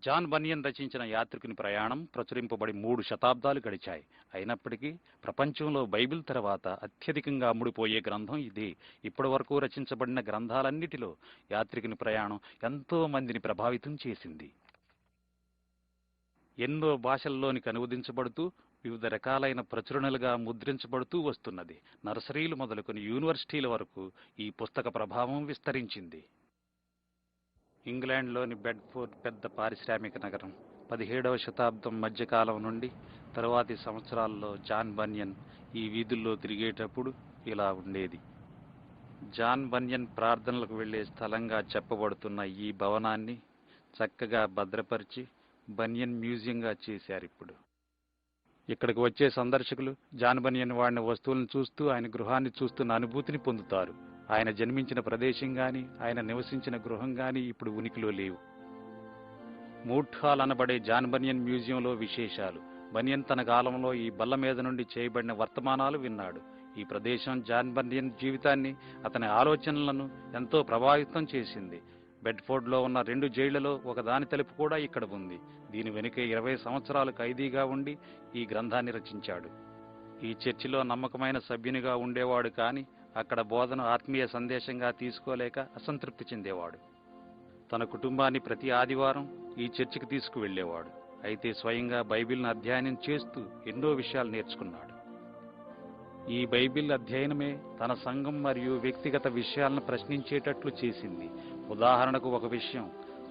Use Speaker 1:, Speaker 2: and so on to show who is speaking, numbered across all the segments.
Speaker 1: John బనియన్ రచించిన యాత్రికుని ప్రయాణం ప్రచురింపబడి 3 శతాబ్దాలు గడిచాయి. అయినప్పటికీ ప్రపంచంలో బైబిల్ తర్వాత అత్యధికంగా అమ్ముడుపోయే గ్రంథం ఇదే. ఇప్పటివరకు రచించబడిన గ్రంథాలన్నిటిలో యాత్రికుని ప్రయాణం ఎంతో మందిని ప్రభావితం చేసింది. ఎన్నో భాషల్లోనికి అనువదించబడుతూ వివిధ రకాలైన ప్రచురణలుగా ముద్రించబడుతూ వస్తున్నది. నర్సరీలు మొదలుకొని యూనివర్సిటీల వరకు ఈ పుస్తక ప్రభావం విస్తరించింది. ఇంగ్లాండ్లోని బెడ్ఫోర్డ్ పెద్ద పారిశ్రామిక నగరం. 17వ శతాబ్దం మధ్యకాలం నుండి తరువాతి సంవత్సరాల్లో జాన్ బనియన్ ఈ వీధుల్లో తిరిగేటప్పుడు ఇలా ఉండేది. జాన్ బనియన్ ప్రార్థనలకు వెళ్లే స్థలంగా చెప్పబడుతున్న ఈ భవనాన్ని చక్కగా భద్రపరిచి బనియన్ మ్యూజియంగా చేశారిప్పుడు. ఇక్కడికి వచ్చే సందర్శకులు జాన్ బనియన్ వాడిన వస్తువులను చూస్తూ ఆయన గృహాన్ని చూస్తున్న అనుభూతిని పొందుతారు. ఆయన జన్మించిన ప్రదేశం గాని ఆయన నివసించిన గృహం గాని ఇప్పుడు ఉనికిలో లేవు. మూట్ హాల్ అనబడే జాన్ బనియన్ మ్యూజియంలో విశేషాలు. బనియన్ తన కాలంలో ఈ బల్ల మీద నుండి చేయబడిన వర్తమానాలు విన్నాడు. ఈ ప్రదేశం జాన్ బనియన్ జీవితాన్ని, అతని ఆలోచనలను ఎంతో ప్రభావితం చేసింది. బెడ్ఫోర్డ్లో ఉన్న 2 జైళ్లలో ఒకదాని తలుపు కూడా ఇక్కడ ఉంది. దీని వెనుకే 20 సంవత్సరాలు ఖైదీగా ఉండి ఈ గ్రంథాన్ని రచించాడు. ఈ చర్చిలో నమ్మకమైన సభ్యునిగా ఉండేవాడు కానీ అక్కడ బోధన ఆత్మీయ సందేశంగా తీసుకోలేక అసంతృప్తి చెందేవాడు. తన కుటుంబాన్ని ప్రతి ఆదివారం ఈ చర్చికి తీసుకువెళ్లేవాడు. అయితే స్వయంగా బైబిల్ను అధ్యయనం చేస్తూ ఎన్నో విషయాలు నేర్చుకున్నాడు. ఈ బైబిల్ అధ్యయనమే తన సంఘం మరియు వ్యక్తిగత విషయాలను ప్రశ్నించేటట్లు చేసింది. ఉదాహరణకు ఒక విషయం,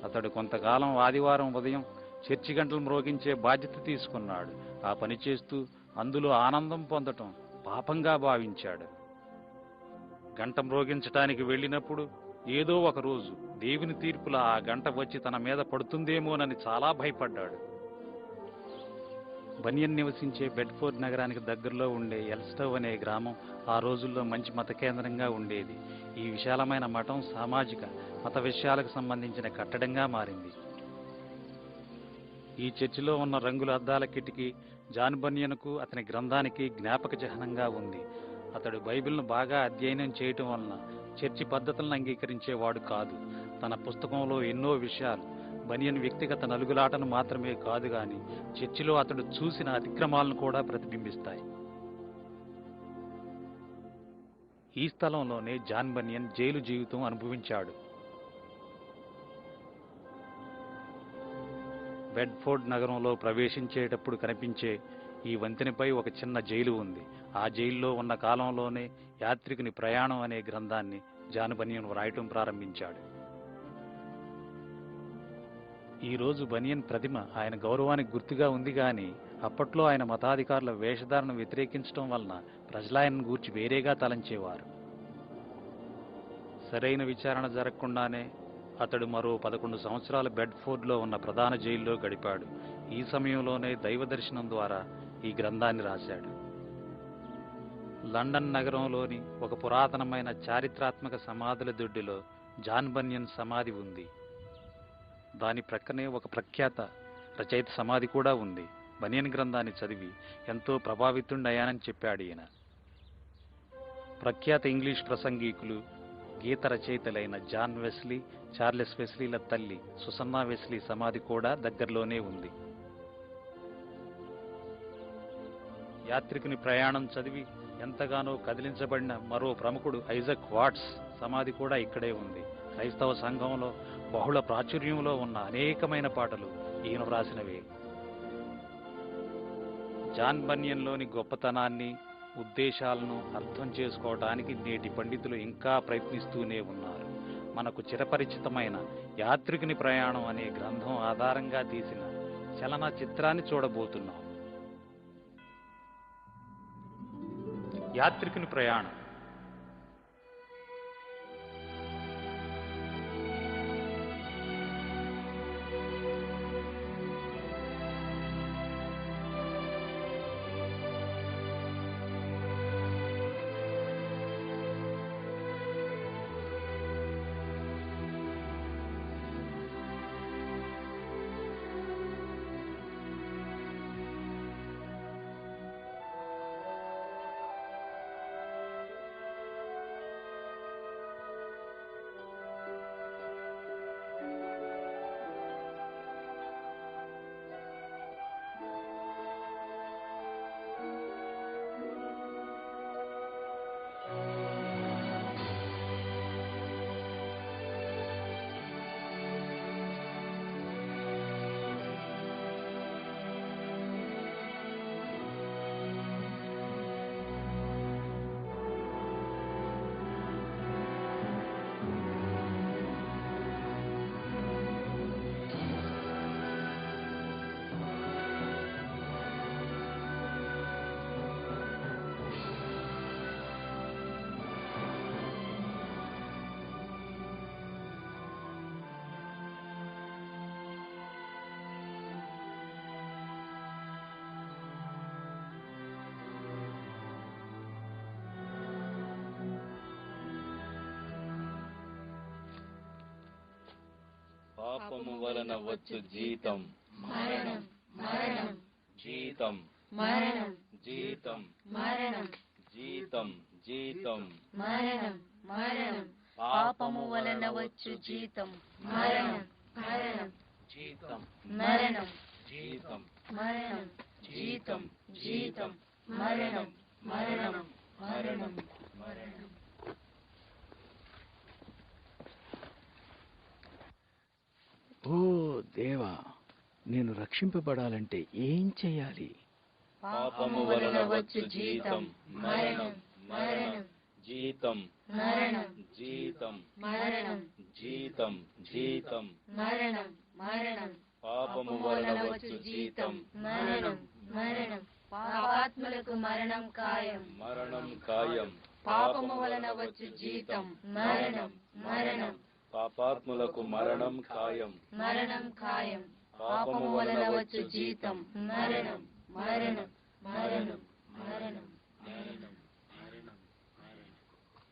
Speaker 1: అతడు కొంతకాలం ఆదివారం ఉదయం చర్చి గంటలు మ్రోగించే బాధ్యత తీసుకున్నాడు. ఆ పని చేస్తూ అందులో ఆనందం పొందటం పాపంగా భావించాడు. గంట మ్రోగించటానికి వెళ్ళినప్పుడు ఏదో ఒక రోజు దేవుని తీర్పులా ఆ గంట వచ్చి తన మీద పడుతుందేమోనని చాలా భయపడ్డాడు. బనియన్ నివసించే బెడ్ఫోర్డ్ నగరానికి దగ్గరలో ఉండే ఎల్స్టవ్ అనే గ్రామం ఆ రోజుల్లో మంచి మత కేంద్రంగా ఉండేది. ఈ విశాలమైన మఠం సామాజిక మత విషయాలకు సంబంధించిన కట్టడంగా మారింది. ఈ చర్చిలో ఉన్న రంగుల అద్దాల కిటికీ జాన్ బనియన్కు అతని గ్రంథానికి జ్ఞాపక చిహ్నంగా ఉంది. అతడు బైబిల్ను బాగా అధ్యయనం చేయటం వలన చర్చి పద్ధతులను అంగీకరించేవాడు కాదు. తన పుస్తకంలో ఎన్నో విషయాలు బనియన్ వ్యక్తిగత నలుగులాటను మాత్రమే కాదు గాని చర్చిలో అతడు చూసిన అతిక్రమాలను కూడా ప్రతిబింబిస్తాయి. ఈ స్థలంలోనే జాన్ బనియన్ జైలు జీవితం అనుభవించాడు. బెడ్ఫోర్డ్ నగరంలో ప్రవేశించేటప్పుడు కనిపించే ఈ వంతెనపై ఒక చిన్న జైలు ఉంది. ఆ జైల్లో ఉన్న కాలంలోనే యాత్రికుని ప్రయాణం అనే గ్రంథాన్ని జాన్ బనియన్ వ్రాయటం ప్రారంభించాడు. ఈ రోజు బనియన్ ప్రతిమ ఆయన గౌరవానికి గుర్తుగా ఉంది గాని అప్పట్లో ఆయన మతాధికారుల వేషధారణ వ్యతిరేకించడం వలన ప్రజలాయనను గూర్చి వేరేగా తలంచేవారు. సరైన విచారణ జరగకుండానే అతడు మరో 11 సంవత్సరాలు బెడ్ఫోర్డ్లో ఉన్న ప్రధాన జైల్లో గడిపాడు. ఈ సమయంలోనే దైవ దర్శనం ద్వారా ఈ గ్రంథాన్ని రాశాడు. లండన్ నగరంలోని ఒక పురాతనమైన చారిత్రాత్మక సమాధుల దొడ్డిలో జాన్ బనియన్ సమాధి ఉంది. దాని ప్రక్కనే ఒక ప్రఖ్యాత రచయిత సమాధి కూడా ఉంది. బనియన్ గ్రంథాన్ని చదివి ఎంతో ప్రభావితుడయ్యానని చెప్పాడు ఈయన. ప్రఖ్యాత ఇంగ్లీష్ ప్రసంగికులు, గీత రచయితలైన జాన్ వెస్లీ, చార్లెస్ వెస్లీల తల్లి సుసన్నా వెస్లీ సమాధి కూడా దగ్గరలోనే ఉంది. యాత్రికుని ప్రయాణం చదివి ఎంతగానో కదిలించబడిన మరో ప్రముఖుడు ఐజక్ వాట్స్ సమాధి కూడా ఇక్కడే ఉంది. క్రైస్తవ సంఘంలో బహుళ ప్రాచుర్యంలో ఉన్న అనేకమైన పాటలు ఈయన వ్రాసినవే. జాన్ బనియన్లోని గొప్పతనాన్ని, ఉద్దేశాలను అర్థం చేసుకోవడానికి నేటి పండితులు ఇంకా ప్రయత్నిస్తూనే ఉన్నారు. మనకు చిరపరిచితమైన యాత్రికుని ప్రయాణం అనే గ్రంథం ఆధారంగా తీసిన చలన చిత్రాన్ని చూడబోతున్నాం. యాత్రికుని ప్రయాణం.
Speaker 2: పాపము వలన వచ్చు జీతం
Speaker 3: మరణం మరణం
Speaker 2: జీతం
Speaker 3: మరణం
Speaker 2: జీతం
Speaker 3: మరణం
Speaker 2: జీతం జీతం
Speaker 3: మరణం మరణం పాపము వలన వచ్చు జీతం మరణం మరణం
Speaker 2: జీతం
Speaker 3: మరణం
Speaker 2: జీతం
Speaker 3: మరణం జీతం జీతం మరణం మరణం మరణం మరణం.
Speaker 4: ఓ దేవా, నేను రక్షింపబడాలంటే ఏం చేయాలి?
Speaker 2: పాపము వలన వచ్చు జీతం
Speaker 3: మరణం మరణం
Speaker 2: జీతం
Speaker 3: మరణం
Speaker 2: జీతం
Speaker 3: మరణం
Speaker 2: జీతం జీతం
Speaker 3: మరణం మరణం
Speaker 2: పాపము వలన వచ్చు జీతం
Speaker 3: మరణం మరణం పాపాత్ములకు మరణం ఖాయం
Speaker 2: మరణం ఖాయం
Speaker 3: పాపము వలన వచ్చు జీతం మరణం మరణం
Speaker 2: పాపాత్ములకు మరణం ఖాయం
Speaker 3: మరణం ఖాయం పాపము వలన వచ్చు జీతం మరణం మరణం మరణం మరణం మరణం.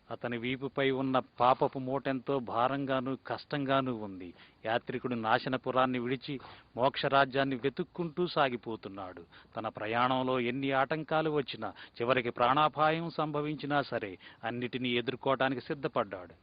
Speaker 1: అతని వీపుపై ఉన్న పాపపు మూటెంతో భారంగాను కష్టంగానూ ఉంది. యాత్రికుడు నాశనపురాన్ని విడిచి మోక్షరాజ్యాన్ని వెతుక్కుంటూ సాగిపోతున్నాడు. తన ప్రయాణంలో ఎన్ని ఆటంకాలు వచ్చినా, చివరికి ప్రాణాపాయం సంభవించినా సరే అన్నిటినీ ఎదుర్కోవటానికి సిద్ధపడ్డాడు.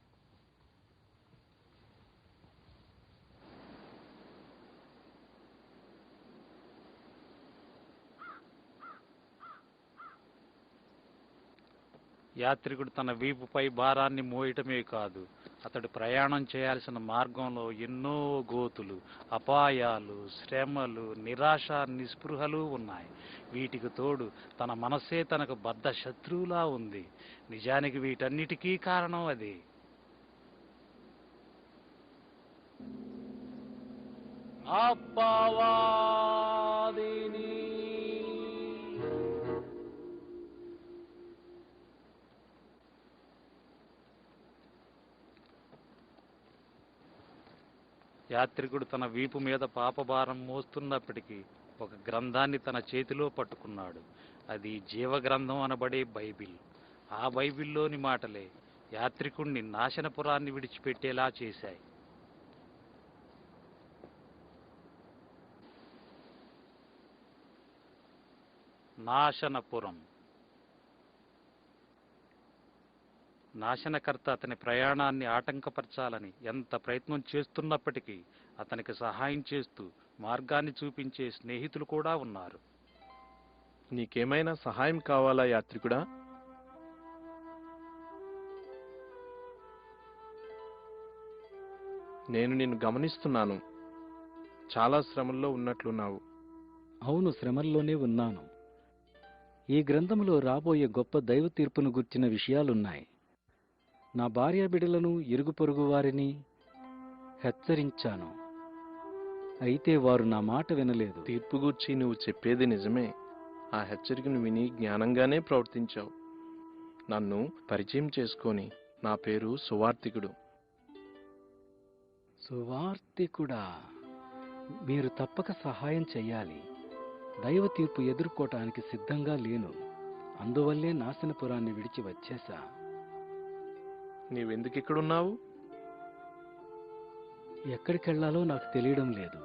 Speaker 1: యాత్రికుడు తన వీపుపై భారాన్ని మోయటమే కాదు, అతడు ప్రయాణం చేయాల్సిన మార్గంలో ఎన్నో గోతులు, అపాయాలు, శ్రమలు, నిరాశ, నిస్పృహలు ఉన్నాయి. వీటికి తోడు తన మనస్సే తనకు బద్ధ శత్రువులా ఉంది. నిజానికి వీటన్నిటికీ కారణం అదే. అపవాదిని యాత్రికుడు తన వీపు మీద పాపభారం మోస్తున్నప్పటికీ ఒక గ్రంథాన్ని తన చేతిలో పట్టుకున్నాడు. అది జీవగ్రంథం అనబడే బైబిల్. ఆ బైబిల్లోని మాటలే యాత్రికుణ్ణి నాశనపురాన్ని విడిచిపెట్టేలా చేశాయి. నాశనపురం. నాశనకర్త అతని ప్రయాణాన్ని ఆటంకపరచాలని ఎంత ప్రయత్నం చేస్తున్నప్పటికీ అతనికి సహాయం చేస్తూ మార్గాన్ని చూపించే స్నేహితులు కూడా ఉన్నారు.
Speaker 5: నీకేమైనా సహాయం కావాలా యాత్రికుడా? నేను నిన్ను గమనిస్తున్నాను. చాలా శ్రమల్లో ఉన్నట్లున్నావు.
Speaker 4: అవును, శ్రమల్లోనే ఉన్నాను. ఈ గ్రంథంలో రాబోయే గొప్ప దైవ తీర్పును గుర్చిన విషయాలున్నాయి. నా భార్యాబిడ్డలను, ఇరుగు పొరుగు వారిని హెచ్చరించాను. అయితే వారు నా మాట వినలేదు.
Speaker 5: తీర్పు గూర్చి నువ్వు చెప్పేది నిజమే. ఆ హెచ్చరికను విని జ్ఞానంగానే ప్రవర్తించావు. నన్ను పరిచయం చేసుకొని, నా పేరు సువార్తికుడు.
Speaker 4: సువార్తికుడా, మీరు తప్పక సహాయం చెయ్యాలి. దైవ తీర్పు ఎదుర్కోవటానికి సిద్ధంగా లేను. అందువల్లే నాశనపురాన్ని విడిచి వచ్చేశా.
Speaker 5: నీవెందుకిక్కడున్నావు?
Speaker 4: ఎక్కడికెళ్లాలో నాకు తెలియడం లేదు.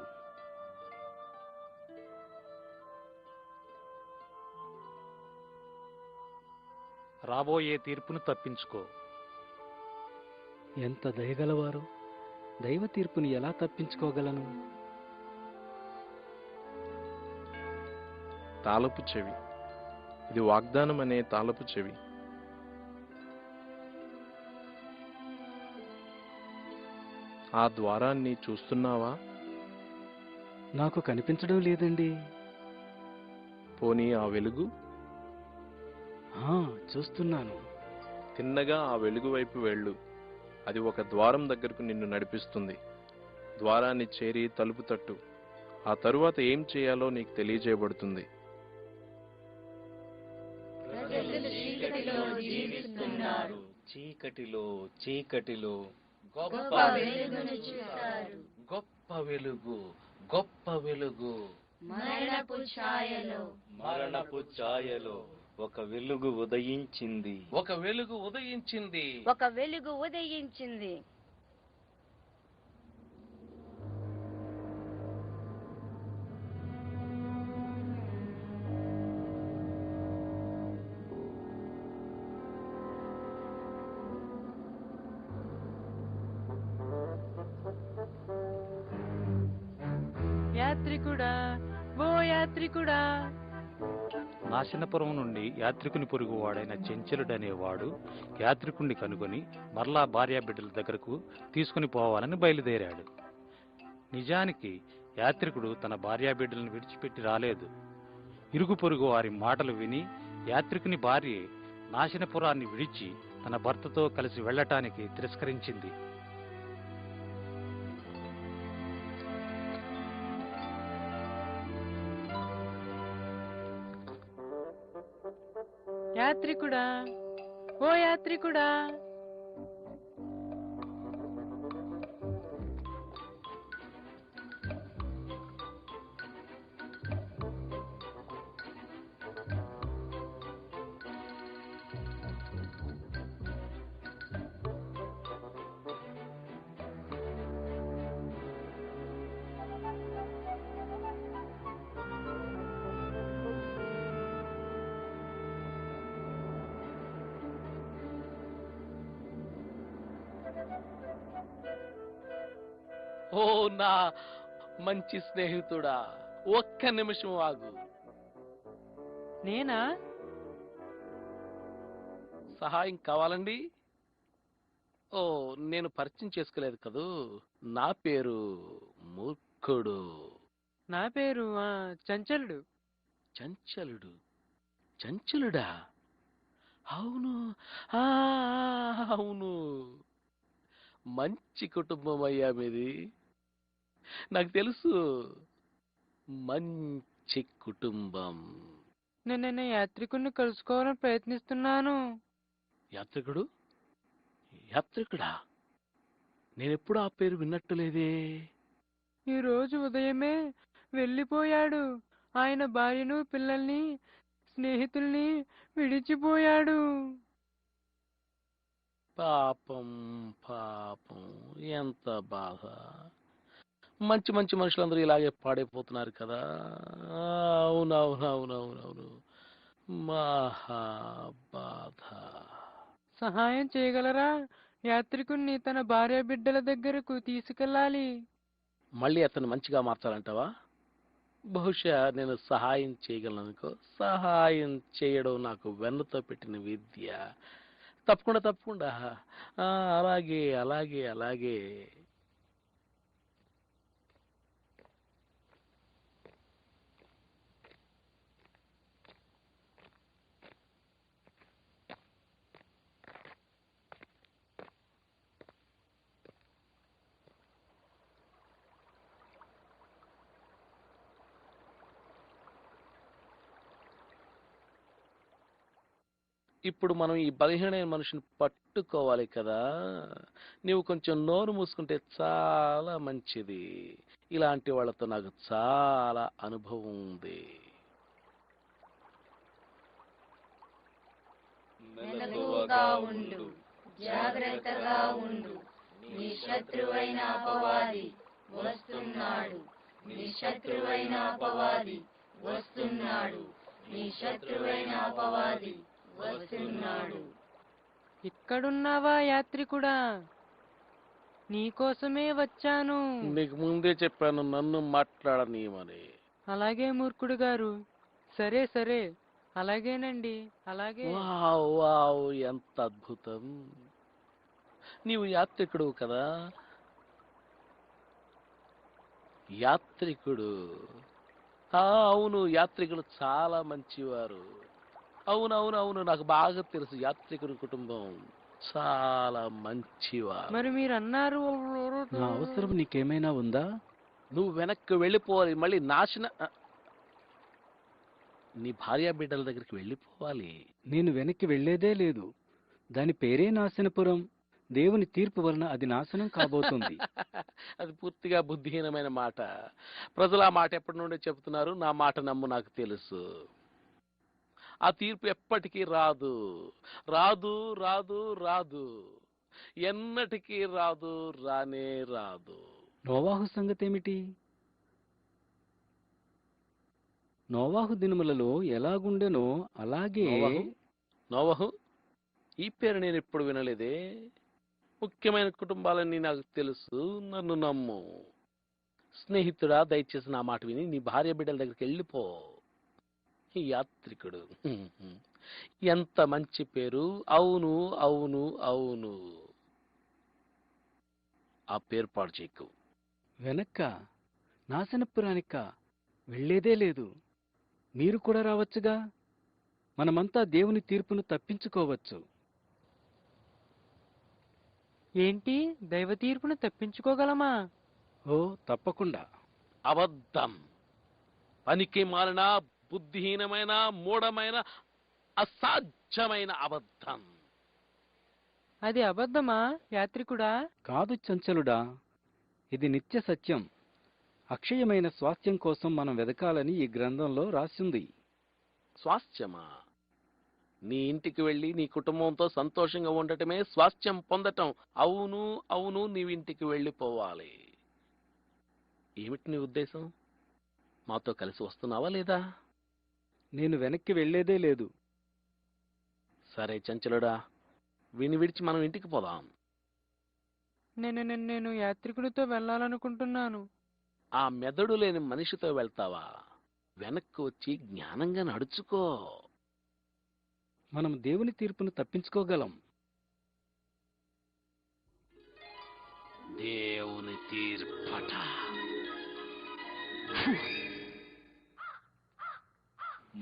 Speaker 1: రాబోయే తీర్పును తప్పించుకో.
Speaker 4: ఎంత దయగలవారు! దైవ తీర్పుని ఎలా తప్పించుకోగలను?
Speaker 5: తాళపు చెవి. ఇది వాగ్దానం అనే తాళపు చెవి. ఆ ద్వారాన్ని చూస్తున్నావా?
Speaker 4: నాకు కనిపించడం లేదండి.
Speaker 5: పోనీ ఆ వెలుగు?
Speaker 4: చూస్తున్నాను.
Speaker 5: తిన్నగా ఆ వెలుగు వైపు వెళ్ళు. అది ఒక ద్వారం దగ్గరకు నిన్ను నడిపిస్తుంది. ద్వారాన్ని చేరి తలుపు తట్టు. ఆ తరువాత ఏం చేయాలో నీకు తెలియజేయబడుతుంది.
Speaker 2: చీకటిలో చీకటిలో
Speaker 3: గొప్ప వెలుగును చూశారు.
Speaker 2: గొప్ప వెలుగు, గొప్ప వెలుగు.
Speaker 3: మరణపు ఛాయలో
Speaker 2: మరణపు ఛాయలో ఒక వెలుగు ఉదయించింది.
Speaker 6: ఒక వెలుగు ఉదయించింది.
Speaker 3: ఒక వెలుగు ఉదయించింది.
Speaker 6: యాత్రికుడా, ఓ యాత్రికుడా.
Speaker 1: నాశనపురం నుండి యాత్రికుని పొరుగువాడైన చెంచలుడనేవాడు యాత్రికుణ్ణి కనుగొని మరలా భార్యాబిడ్డల దగ్గరకు తీసుకుని పోవాలని బయలుదేరాడు. నిజానికి యాత్రికుడు తన భార్యాబిడ్డలను విడిచిపెట్టి రాలేదు. ఇరుగు పొరుగు వారి మాటలు విని యాత్రికుని భార్య నాశనపురాన్ని విడిచి తన భర్తతో కలిసి వెళ్ళటానికి తిరస్కరించింది.
Speaker 6: యాత్రికుడా, ఓ యాత్రికుడా.
Speaker 7: ఓ నా మంచి స్నేహితుడా, ఒక్క నిమిషం ఆగు.
Speaker 6: నేనా?
Speaker 7: సహాయం కావాలండి? ఓ, నేను పరిచయం చేసుకోలేదు కదూ. నా పేరు మూర్ఖుడు.
Speaker 6: నా పేరు చంచలుడు.
Speaker 7: చంచలుడు? చంచలుడా? అవును, ఆ, అవును. మంచి కుటుంబం అయ్యా మీది. నాకు తెలుసు, మంచి కుటుంబం.
Speaker 6: నేను యాత్రికుడిని కలుసుకోవాలని ప్రయత్నిస్తున్నాను.
Speaker 7: యాత్రికుడు? యాత్రికుడా? నేనెప్పుడు ఆ పేరు విన్నట్టు లేదే.
Speaker 6: ఈ రోజు ఉదయమే వెళ్ళిపోయాడు. ఆయన భార్యను, పిల్లల్ని, స్నేహితుల్ని విడిచిపోయాడు.
Speaker 7: పాపం పాపం, ఎంత బాధ. మంచి మంచి మనుషులందరూ ఇలాగే పాడైపోతున్నారు కదా. అవునవునవునవునవును, మహా బాధ.
Speaker 6: సహాయం చేయగలరా? యాత్రికుణ్ణి తన భార్య బిడ్డల దగ్గరకు తీసుకెళ్ళాలి.
Speaker 7: మళ్ళీ అతను మంచిగా మార్చాలంటావా? బహుశా నేను సహాయం చేయగలను అనుకో. సహాయం చేయడం నాకు వెన్నతో పెట్టిన విద్య. తప్పకుండా తప్పకుండా. అలాగే అలాగే అలాగే. ఇప్పుడు మనం ఈ బలహీనమైన మనిషిని పట్టుకోవాలి కదా. నీవు కొంచెం నోరు మూసుకుంటే చాలా మంచిది. ఇలాంటి వాళ్ళతో నాకు చాలా అనుభవం ఉంది.
Speaker 3: మెలకువగా ఉండు, జాగ్రత్తగా ఉండు. నీ శత్రువైన అపవాది వస్తున్నాడు. నీ శత్రువైన అపవాది వస్తున్నాడు. నీ శత్రువైన అపవాది వస్తున్నాడు.
Speaker 6: ఇక్కడున్నావా యాత్రికుడా? నీకోసమే వచ్చాను.
Speaker 7: నీకు ముందే చెప్పాను నన్ను మాట్లాడనీయమని.
Speaker 6: అలాగే మూర్ఖుడు గారు. సరే సరే, అలాగేనండి, అలాగే.
Speaker 7: వావ్ వావ్, ఎంత అద్భుతం. నీవు యాత్రికుడు కదా? యాత్రికుడు? అవును, యాత్రికులు చాలా మంచివారు. అవునవునవును, నాకు బాగా తెలుసు. యాత్రికుడి కుటుంబం చాలా మంచివారు.
Speaker 6: మరి మీరు అన్నారు.
Speaker 4: నా అవసరం నీకేమైనా ఉందా?
Speaker 7: నువ్వు వెనక్కి వెళ్ళిపోవాలి. మళ్ళీ నీ భార్యా బిడ్డల దగ్గరికి వెళ్ళిపోవాలి.
Speaker 4: నేను వెనక్కి వెళ్లేదే లేదు. దాని పేరే నాశనపురం. దేవుని తీర్పు వలన అది నాశనం కాబోతుంది.
Speaker 7: అది పూర్తిగా బుద్ధిహీనమైన మాట. ప్రజలు ఆ మాట ఎప్పటి నుండి చెబుతున్నారు. నా మాట నమ్ము, నాకు తెలుసు. ఆ తీర్పు ఎప్పటికీ రాదు, రాదు రాదు రాదు, ఎన్నటికీ రాదు, రానే రాదు.
Speaker 4: నోవాహు సంగతేమిటి? నోవాహు దినములలో ఎలాగుండెనో అలాగే.
Speaker 7: నోవహు? ఈ పేరు నేను ఎప్పుడు వినలేదే. ముఖ్యమైన కుటుంబాలన్నీ నాకు తెలుసు, నన్ను నమ్ము. స్నేహితుడా, దయచేసి నా మాట విని నీ భార్య బిడ్డల దగ్గరికి వెళ్ళిపో. ఈ యాత్రికుడు ఎంత మంచి పేరు. అవును అవును అవును. ఆ పేరు పాడు చేయకు.
Speaker 4: వెనక్క నాశనపురానిక వెళ్ళేదే లేదు. మీరు కూడా రావచ్చుగా. మనమంతా దేవుని తీర్పును తప్పించుకోవచ్చు.
Speaker 6: ఏంటి, దైవ తీర్పును తప్పించుకోగలమా?
Speaker 4: ఓ తప్పకుండా.
Speaker 7: అబద్ధం. పనికి మాలిన, బుద్ధిహీనమైన, మూఢమైన, అసాధ్యమైన అబద్ధం.
Speaker 6: అది అబద్ధమా యాత్రికుడా?
Speaker 4: కాదు చంచలుడా, ఇది నిత్య సత్యం. అక్షయమైన స్వాస్థ్యం కోసం మనం వెదకాలని ఈ గ్రంథంలో రాసింది.
Speaker 7: స్వాస్థ్యమా? నీ ఇంటికి వెళ్ళి నీ కుటుంబంతో సంతోషంగా ఉండటమే స్వాస్థ్యం పొందటం. అవును అవును, నీవింటికి వెళ్ళిపోవాలి. ఏమిటి నీ ఉద్దేశం? మాతో కలిసి వస్తున్నావా లేదా?
Speaker 4: నేను వెనక్కి వెళ్ళేదే లేదు.
Speaker 7: సరే చంచలుడా, వీని విడిచి మనం ఇంటికి పోదాం.
Speaker 6: నేను యాత్రికుడితో వెళ్ళాలనుకుంటున్నాను.
Speaker 7: ఆ మెదడు లేని మనిషితో వెళ్తావా? వెనక్కి వచ్చి జ్ఞానంగా నడుచుకో.
Speaker 4: మనం దేవుని తీర్పును తప్పించుకోగలం.
Speaker 7: దేవుని తీర్పట.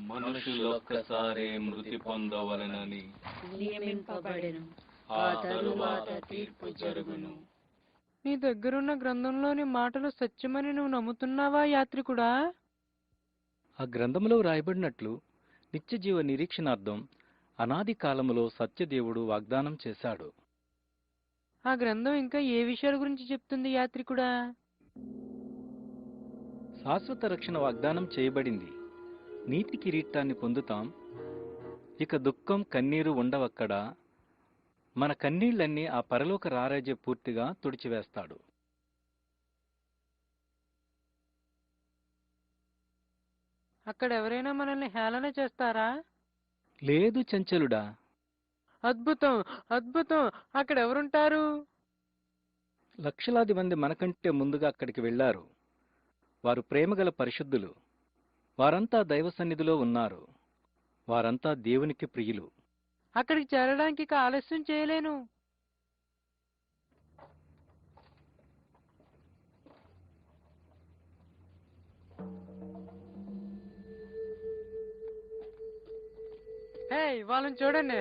Speaker 2: మనుషులొక్కసారే మృతి పొందవలనని
Speaker 3: నియమింపబడెను. ఆ తరువాత తీర్పు జరుగును.
Speaker 6: నీ దగ్గరున్న గ్రంథంలోని మాటలు సత్యమని నువ్వు నమ్ముతున్నావా యాత్రికుడా?
Speaker 4: ఆ గ్రంథంలో రాయబడినట్లు నిత్యజీవ నిరీక్షణార్థం అనాది కాలములో సత్యదేవుడు వాగ్దానం చేశాడు.
Speaker 6: ఆ గ్రంథం ఇంకా ఏ విషయాల గురించి చెప్తుంది యాత్రికుడా?
Speaker 4: శాశ్వత రక్షణ వాగ్దానం చేయబడింది. నీతి కిరీటాన్ని పొందుతాం. ఇక దుఃఖం, కన్నీరు ఉండవక్కడ. మన కన్నీళ్లన్నీ ఆ పరలోక రారాజే పూర్తిగా తుడిచివేస్తాడు.
Speaker 6: అక్కడ ఎవరైనా మనల్ని హేళన చేస్తారా?
Speaker 4: లేదు చంచలుడా.
Speaker 6: అద్భుతం అద్భుతం. అక్కడ ఎవరుంటారు?
Speaker 4: లక్షలాది మంది మనకంటే ముందుగా అక్కడికి వెళ్లారు. వారు ప్రేమగల పరిశుద్ధులు. వారంతా దైవ సన్నిధిలో ఉన్నారు. వారంతా దేవునికి ప్రియులు.
Speaker 6: అక్కడికి చేరడానికి ఇక ఆలస్యం చేయలేను. హే, వాళ్ళని చూడండి.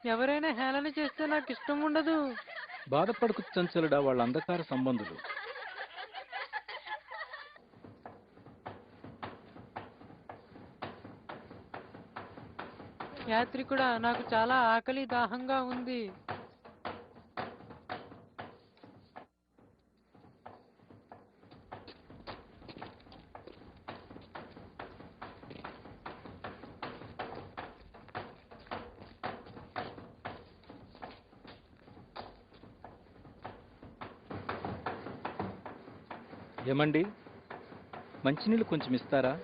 Speaker 6: ఎవరైనా హేళన చేస్తే నాకు ఇష్టం ఉండదు.
Speaker 4: బాధపడకు చంచలుడా, వాళ్ళ అంధకార సంబంధులు.
Speaker 6: యాత్రికుడా, నాకు చాలా ఆకలి దాహంగా ఉంది.
Speaker 4: ఏమండి, మంచినీళ్ళు కొంచెం ఇస్తారా?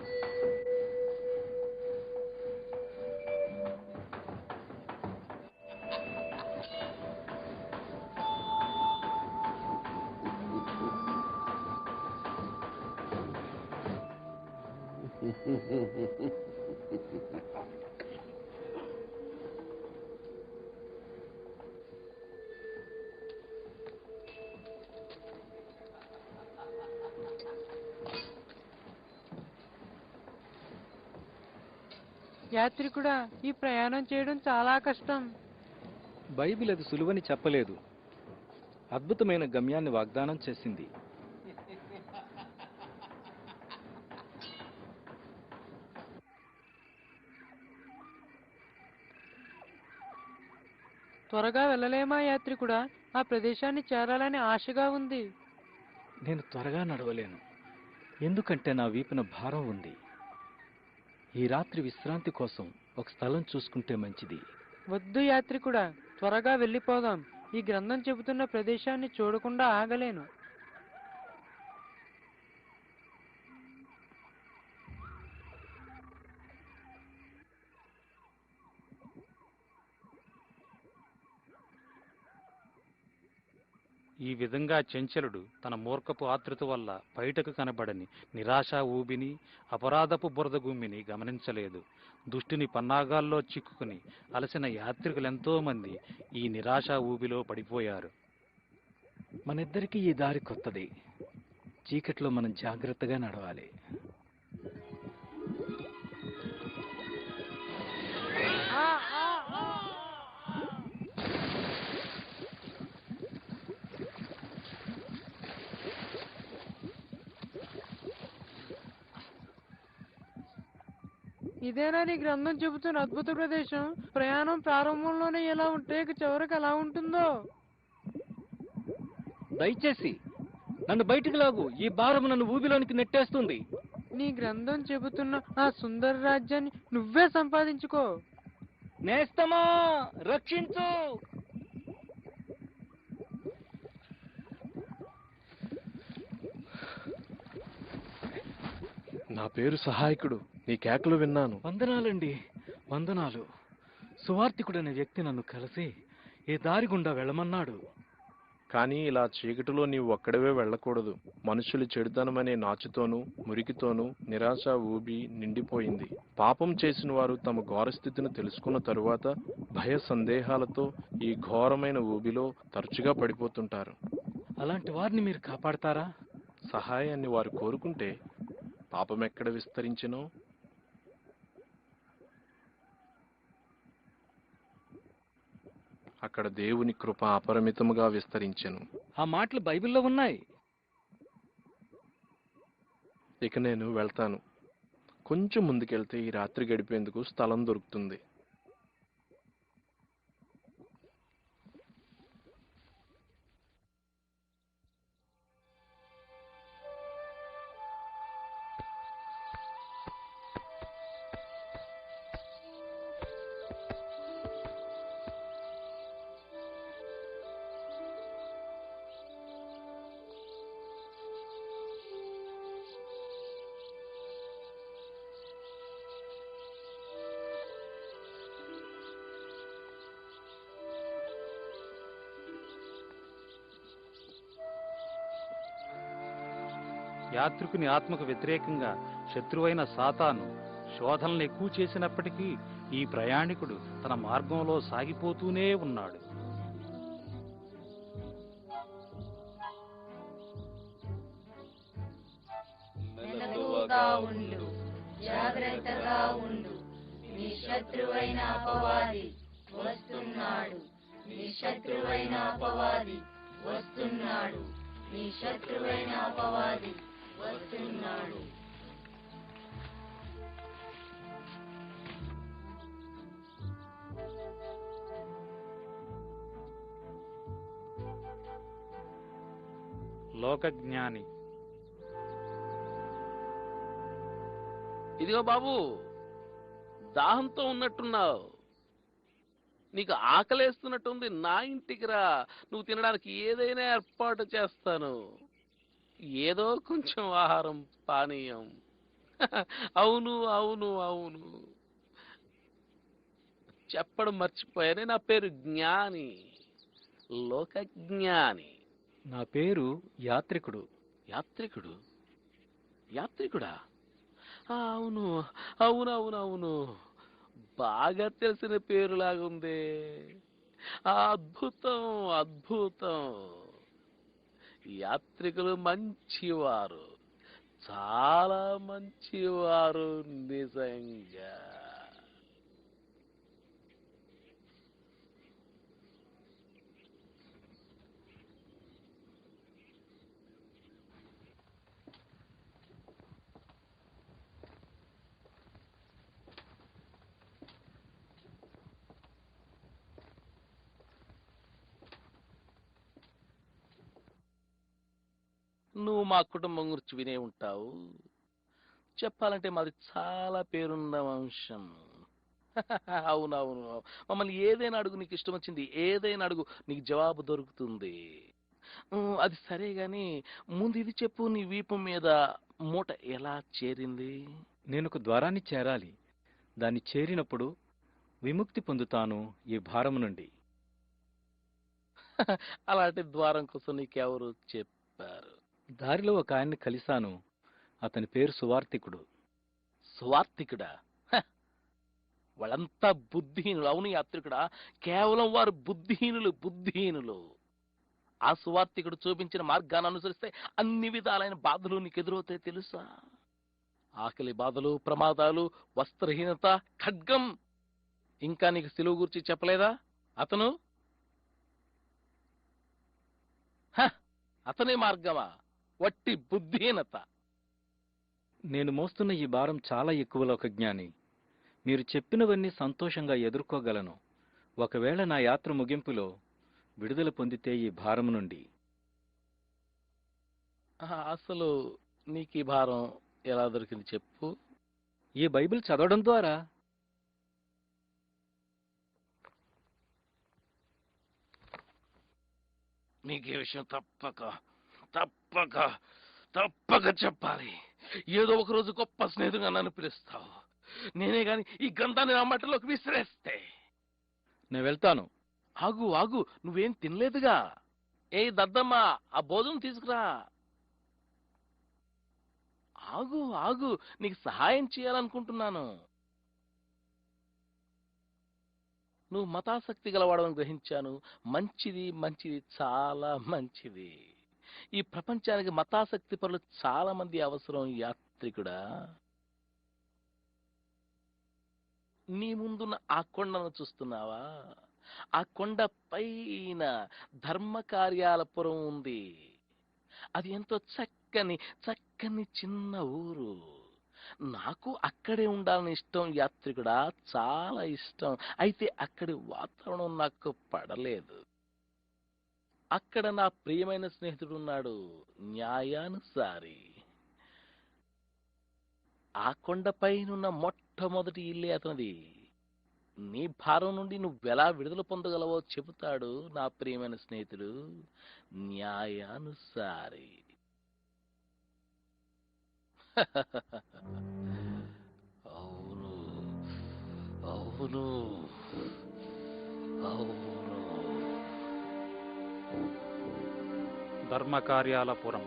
Speaker 6: యాత్రికుడా, ఈ ప్రయాణం చేయడం చాలా కష్టం.
Speaker 4: బైబిల్ అది సులువని చెప్పలేదు. అద్భుతమైన గమ్యాన్ని వాగ్దానం చేసింది.
Speaker 6: త్వరగా వెళ్ళలేమా యాత్రికుడా? ఆ ప్రదేశాన్ని చేరాలని ఆశగా ఉంది.
Speaker 4: నేను త్వరగా నడవలేను. ఎందుకంటే నా వీపున భారం ఉంది. ఈ రాత్రి విశ్రాంతి కోసం ఒక స్థలం చూసుకుంటే మంచిది.
Speaker 6: వద్దు యాత్రికుడా, త్వరగా వెళ్ళిపోదాం. ఈ గ్రంథం చెబుతున్న ప్రదేశాన్ని చూడకుండా ఆగలేను.
Speaker 1: ఈ విధంగా చెంచలుడు తన మూర్ఖపు ఆతృత వల్ల బయటకు కనబడని నిరాశా ఊబిని, అపరాధపు బురద గుమ్మిని గమనించలేదు. దుష్టుని పన్నాగాల్లో చిక్కుకుని అలసిన యాత్రికులెంతో మంది ఈ నిరాశా ఊబిలో పడిపోయారు.
Speaker 4: మనిద్దరికీ ఈ దారి కొత్తది. చీకట్లో మనం జాగ్రత్తగా నడవాలి.
Speaker 6: ఇదేనా నీ గ్రంథం చెబుతున్న అద్భుత ప్రదేశం? ప్రయాణం ప్రారంభంలోనే ఎలా ఉంటే ఇక చివరికి ఎలా ఉంటుందో.
Speaker 4: దయచేసి నన్ను బయటికి లాగు. ఈ భారం నన్ను ఊబిలోనికి నెట్టేస్తుంది.
Speaker 6: నీ గ్రంథం చెబుతున్న ఆ సుందర రాజ్యాన్ని నువ్వే సంపాదించుకో.
Speaker 4: నేస్తమా, రక్షించు.
Speaker 5: నా పేరు సహాయకుడు. నీ కేకలు విన్నాను.
Speaker 4: వందనాలండి, వందనాలు. సువార్తికుడనే వ్యక్తి నన్ను కలిసి ఈ దారి గుండా వెళ్ళమన్నాడు.
Speaker 5: కానీ ఇలా చీకటిలో నీవు ఒక్కడవే వెళ్ళకూడదు. మనుషులు చెడుతనమనే నాచుతోనూ మురికితోనూ నిరాశ ఊబి నిండిపోయింది. పాపం చేసిన వారు తమ ఘోరస్థితిని తెలుసుకున్న తరువాత భయ సందేహాలతో ఈ ఘోరమైన ఊబిలో తరచుగా పడిపోతుంటారు.
Speaker 4: అలాంటి వారిని మీరు కాపాడతారా?
Speaker 5: సహాయాన్ని వారు కోరుకుంటే పాపం ఎక్కడ విస్తరించినో అక్కడ దేవుని కృప అపరిమితముగా విస్తరించెను.
Speaker 4: ఆ మాటలు బైబిల్లో ఉన్నాయి.
Speaker 5: ఇక నేను వెళ్తాను. కొంచెం ముందుకెళ్తే ఈ రాత్రి గడిపేందుకు స్థలం దొరుకుతుంది.
Speaker 1: యాత్రికుని ఆత్మకు వ్యతిరేకంగా శత్రువైన సాతాను శోధనలు ఎక్కువ చేసినప్పటికీ ఈ ప్రయాణికుడు తన మార్గంలో సాగిపోతూనే ఉన్నాడు.
Speaker 3: మెలకువగా ఉండు, జాగ్రత్తగా ఉండు. నీ శత్రువైన అపవాది వస్తున్నాడు. నీ శత్రువైన అపవాది వస్తున్నాడు. నీ శత్రువైన అపవాది వస్తున్నాడు.
Speaker 1: లోకజ్ఞాని.
Speaker 7: ఇదిగో బాబు, దాహంతో ఉన్నట్టున్నావు. నీకు ఆకలేస్తున్నట్టుంది. నా ఇంటికి రా, నువ్వు తినడానికి ఏదైనా ఏర్పాటు చేస్తాను. ఏదో కొంచెం ఆహారం, పానీయం. అవును అవును అవును, చెప్పడం మర్చిపోయానే. నా పేరు జ్ఞాని, లోకజ్ఞాని.
Speaker 4: నా పేరు యాత్రికుడు.
Speaker 7: యాత్రికుడు? యాత్రికుడా? అవును అవును అవును అవును, బాగా తెలిసిన పేరులాగుంది. అద్భుతం అద్భుతం. యాత్రికులు మంచివారు, చాలా మంచివారు నిజంగా. నువ్వు మా కుటుంబం గురించి వినే ఉంటావు. చెప్పాలంటే మాది చాలా పేరున్న వంశం. అవునవును, మమ్మల్ని ఏదైనా అడుగు, నీకు ఇష్టం వచ్చింది ఏదైనా అడుగు, నీకు జవాబు దొరుకుతుంది. అది సరే గాని ముందు ఇది చెప్పు, నీ వీపు మీద మూట ఎలా చేరింది?
Speaker 4: నేను ఒక ద్వారాన్ని చేరాలి. దాన్ని చేరినప్పుడు విముక్తి పొందుతాను ఈ భారము నుండి.
Speaker 7: అలాంటి ద్వారం కోసం నీకెవరు చెప్పారు?
Speaker 4: దారిలో ఒక ఆయన్ని కలిశాను. అతని పేరు సువార్తికుడు.
Speaker 7: స్వార్థికుడా? హ! వాళ్ళంతా బుద్ధిహీనులు. అవును యాత్రికుడా, కేవలం వారు బుద్ధిహీనులు. ఆ సువార్తికుడు చూపించిన మార్గాన్ని అనుసరిస్తే అన్ని విధాలైన బాధలు నీకు ఎదురవుతాయి తెలుసా? ఆకలి బాధలు, ప్రమాదాలు, వస్త్రహీనత, ఖడ్గం. ఇంకా నీకు సిలువ గురించి చెప్పలేదా అతను? అతనే మార్గమా? వట్టి బుద్ధిహీనత.
Speaker 4: నేను మోస్తున్న ఈ భారం చాలా ఎక్కువ లోకజ్ఞాని. మీరు చెప్పినవన్నీ సంతోషంగా ఎదుర్కోగలను. ఒకవేళ నా యాత్ర ముగింపులో విడుదల పొందితే ఈ భారం నుండి.
Speaker 7: అసలు నీకు ఈ భారం ఎలా దొరికింది చెప్పు?
Speaker 4: ఈ బైబిల్ చదవడం ద్వారా.
Speaker 7: నీకు ఈ విషయం తప్పక చెప్పాలి. ఏదో ఒక రోజు గొప్ప స్నేహితుగా నన్ను పిలుస్తావు. నేనే గాని ఈ గ్రంథాన్ని నా మట్టలోకి విసిరేస్తే.
Speaker 4: నేను వెళ్తాను.
Speaker 7: ఆగు, నువ్వేం తినలేదుగా. ఏ దద్దమ్మా, ఆ భోజనం తీసుకురా. ఆగు, నీకు సహాయం చేయాలనుకుంటున్నాను. నువ్వు మతాసక్తి గలవాడని గ్రహించాను. మంచిది, చాలా మంచిది. ఈ ప్రపంచానికి మతాసక్తి పరులు చాలా మంది అవసరం యాత్రికుడా. నీ ముందున్న ఆ కొండను చూస్తున్నావా? ఆ కొండ పైన ధర్మ కార్యాలపురం ఉంది. అది ఎంతో చక్కని చిన్న ఊరు. నాకు అక్కడే ఉండాలని ఇష్టం యాత్రికుడా, చాలా ఇష్టం. అయితే అక్కడి వాతావరణం నాకు పడలేదు. అక్కడ నా ప్రియమైన స్నేహితుడు ఉన్నాడు, న్యాయానుసారి. ఆ కొండపైనున్న మొట్టమొదటి ఇల్లే అతనిది. నీ భారం నుండి నువ్వెలా విడుదల పొందగలవో చెబుతాడు నా ప్రియమైన స్నేహితుడు, న్యాయానుసారి. అవును.
Speaker 1: ధర్మకార్యాలపురం.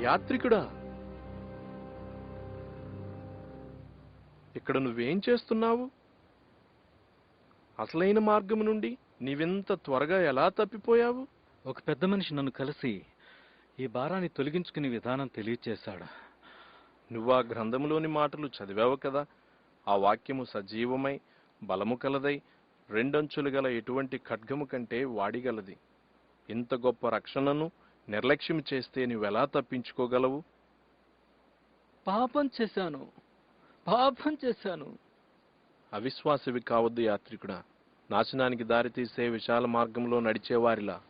Speaker 5: యాత్రికుడా, ఇక్కడ నువ్వేం చేస్తున్నావు? అసలైన మార్గం నుండి నీవింత త్వరగా ఎలా తప్పిపోయావు?
Speaker 4: ఒక పెద్ద మనిషి నన్ను కలిసి ఈ భారాన్ని తొలగించుకునే విధానం తెలియచేశాడు.
Speaker 5: నువ్వా గ్రంథములోని మాటలు చదివావు కదా? ఆ వాక్యము సజీవమై బలము కలదై రెండంచులు గల ఎటువంటి ఖడ్గము కంటే వాడిగలది. ఇంత గొప్ప రక్షణను నిర్లక్ష్యం చేస్తే నువ్వెలా తప్పించుకోగలవు?
Speaker 4: పాపం చేశాను.
Speaker 5: అవిశ్వాసివి కావద్దు యాత్రికుడా. నాశనానికి దారితీసే విశాల మార్గంలో నడిచేవారిలా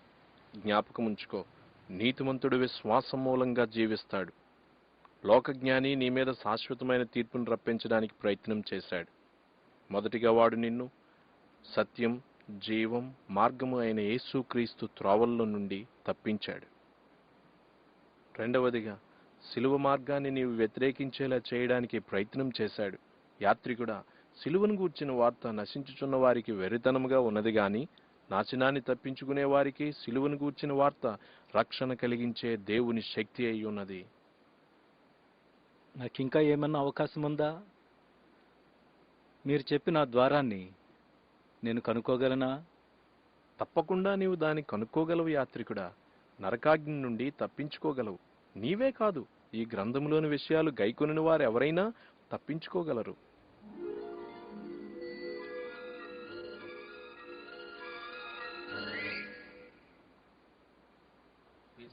Speaker 5: జ్ఞాపకముంచుకో, నీతిమంతుడు విశ్వాసం మూలంగా జీవిస్తాడు. లోకజ్ఞాని నీ మీద శాశ్వతమైన తీర్పును రప్పించడానికి ప్రయత్నం చేశాడు. మొదటిగా వాడు నిన్ను సత్యం, జీవం, మార్గము అయిన యేసుక్రీస్తు త్రోవల్లో నుండి తప్పించాడు. రెండవదిగా సిలువ మార్గాన్ని నీవు వ్యతిరేకించేలా చేయడానికి ప్రయత్నం చేశాడు. యాత్రికుడా, సిలువను గూర్చిన వార్త నశించుచున్న వారికి వెర్రితనముగా ఉన్నది గాని, నాశనాన్ని తప్పించుకునే వారికి సిలువను గూర్చిన వార్త రక్షణ కలిగించే దేవుని శక్తి అయి ఉన్నది.
Speaker 4: నాకింకా ఏమన్నా అవకాశం ఉందా? మీరు చెప్పిన ఆ ద్వారాన్ని నేను కనుక్కోగలనా?
Speaker 5: తప్పకుండా నీవు దాన్ని కనుక్కోగలవు యాత్రికుడా. నరకాగ్ని నుండి తప్పించుకోగలవు. నీవే కాదు, ఈ గ్రంథములోని విషయాలు గైకొనిన వారెవరైనా తప్పించుకోగలరు.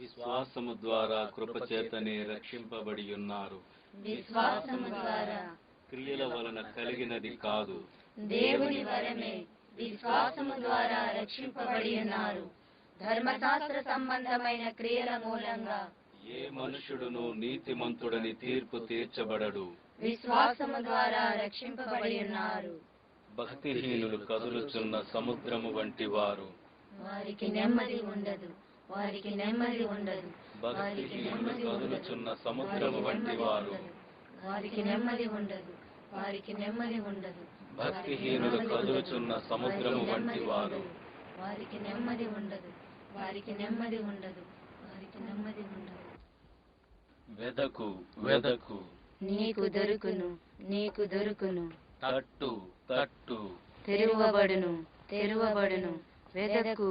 Speaker 2: విశ్వాసము ద్వారా కృపచేతనే రక్షింపబడి ఉన్నారు.
Speaker 3: విశ్వాసము ద్వారా
Speaker 2: క్రియల వలన కలిగినది కాదు.
Speaker 3: దేవుని వరమే విశ్వాసము ద్వారా రక్షింపబడి ఉన్నారు. ధర్మశాస్త్ర సంబంధమైన క్రియల మూలంగా
Speaker 2: ఏ మనుషుడును నీతిమంతుడని తీర్పు తీర్చబడడు.
Speaker 3: విశ్వాసము ద్వారా రక్షింపబడి ఉన్నారు.
Speaker 2: భక్తిహీనులు కదులుచున్న సముద్రము వంటి వారు.
Speaker 3: వారికి నెమ్మది ఉండదు, వారికి నెమ్మది ఉండదు, వారికి
Speaker 2: భక్తిహీనులు
Speaker 3: నెమ్మది ఉండదు,
Speaker 2: కదులుచున్న సముద్రము వంటి వారు.
Speaker 3: వారికి నెమ్మది ఉండదు, వారికి నెమ్మది ఉండదు,
Speaker 2: భక్తిహీనులు కదులుచున్న సముద్రము వంటి వారు.
Speaker 3: వారికి నెమ్మది ఉండదు, వారికి నెమ్మది ఉండదు, వారికి నెమ్మది ఉండదు.
Speaker 2: వెదకు వెదకు,
Speaker 3: నీకు దొరుకును, నీకు దొరుకును.
Speaker 2: తట్టు తట్టు,
Speaker 3: తెరువబడును, తెరువబడును. వెదకు,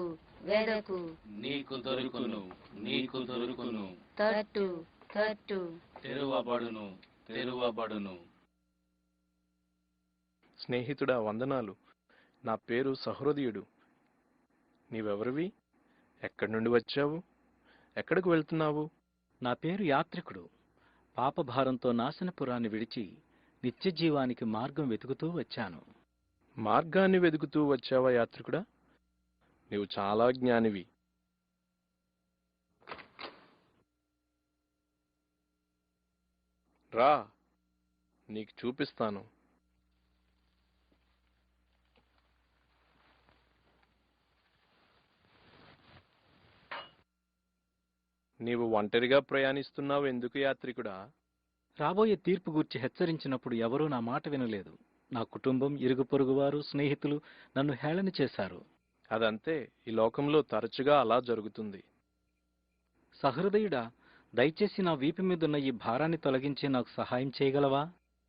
Speaker 3: వెదకు.
Speaker 2: నీకు దొరుకును, నీకు దొరుకును.
Speaker 3: తట్టు, తట్టు.
Speaker 2: తెరువబడును, తెరువబడును.
Speaker 5: స్నేహితుడా, వందనాలు. నా పేరు సహృదయుడు. నీవెవరివి? ఎక్కడి నుండి వచ్చావు? ఎక్కడికి వెళ్తున్నావు?
Speaker 4: నా పేరు యాత్రికుడు. పాపభారంతో నాశనపురాన్ని విడిచి నిత్యజీవానికి మార్గం వెతుకుతూ వచ్చాను.
Speaker 5: మార్గాన్ని వెతుకుతూ వచ్చావా యాత్రికుడా? నీవు చాలా జ్ఞానివి. రా, నీకు చూపిస్తాను. నీవు ఒంటరిగా ప్రయాణిస్తున్నావు ఎందుకు యాత్రికుడా?
Speaker 4: రాబోయే తీర్పు గూర్చి హెచ్చరించినప్పుడు ఎవరూ నా మాట వినలేదు. నా కుటుంబం, ఇరుగు పొరుగువారు, స్నేహితులు నన్ను హేళన చేశారు.
Speaker 5: అదంతే, ఈ లోకంలో తరచుగా అలా జరుగుతుంది.
Speaker 4: సహృదయుడా, దయచేసి నా వీపు మీదున్న ఈ భారాన్ని తొలగించి నాకు సహాయం చేయగలవా?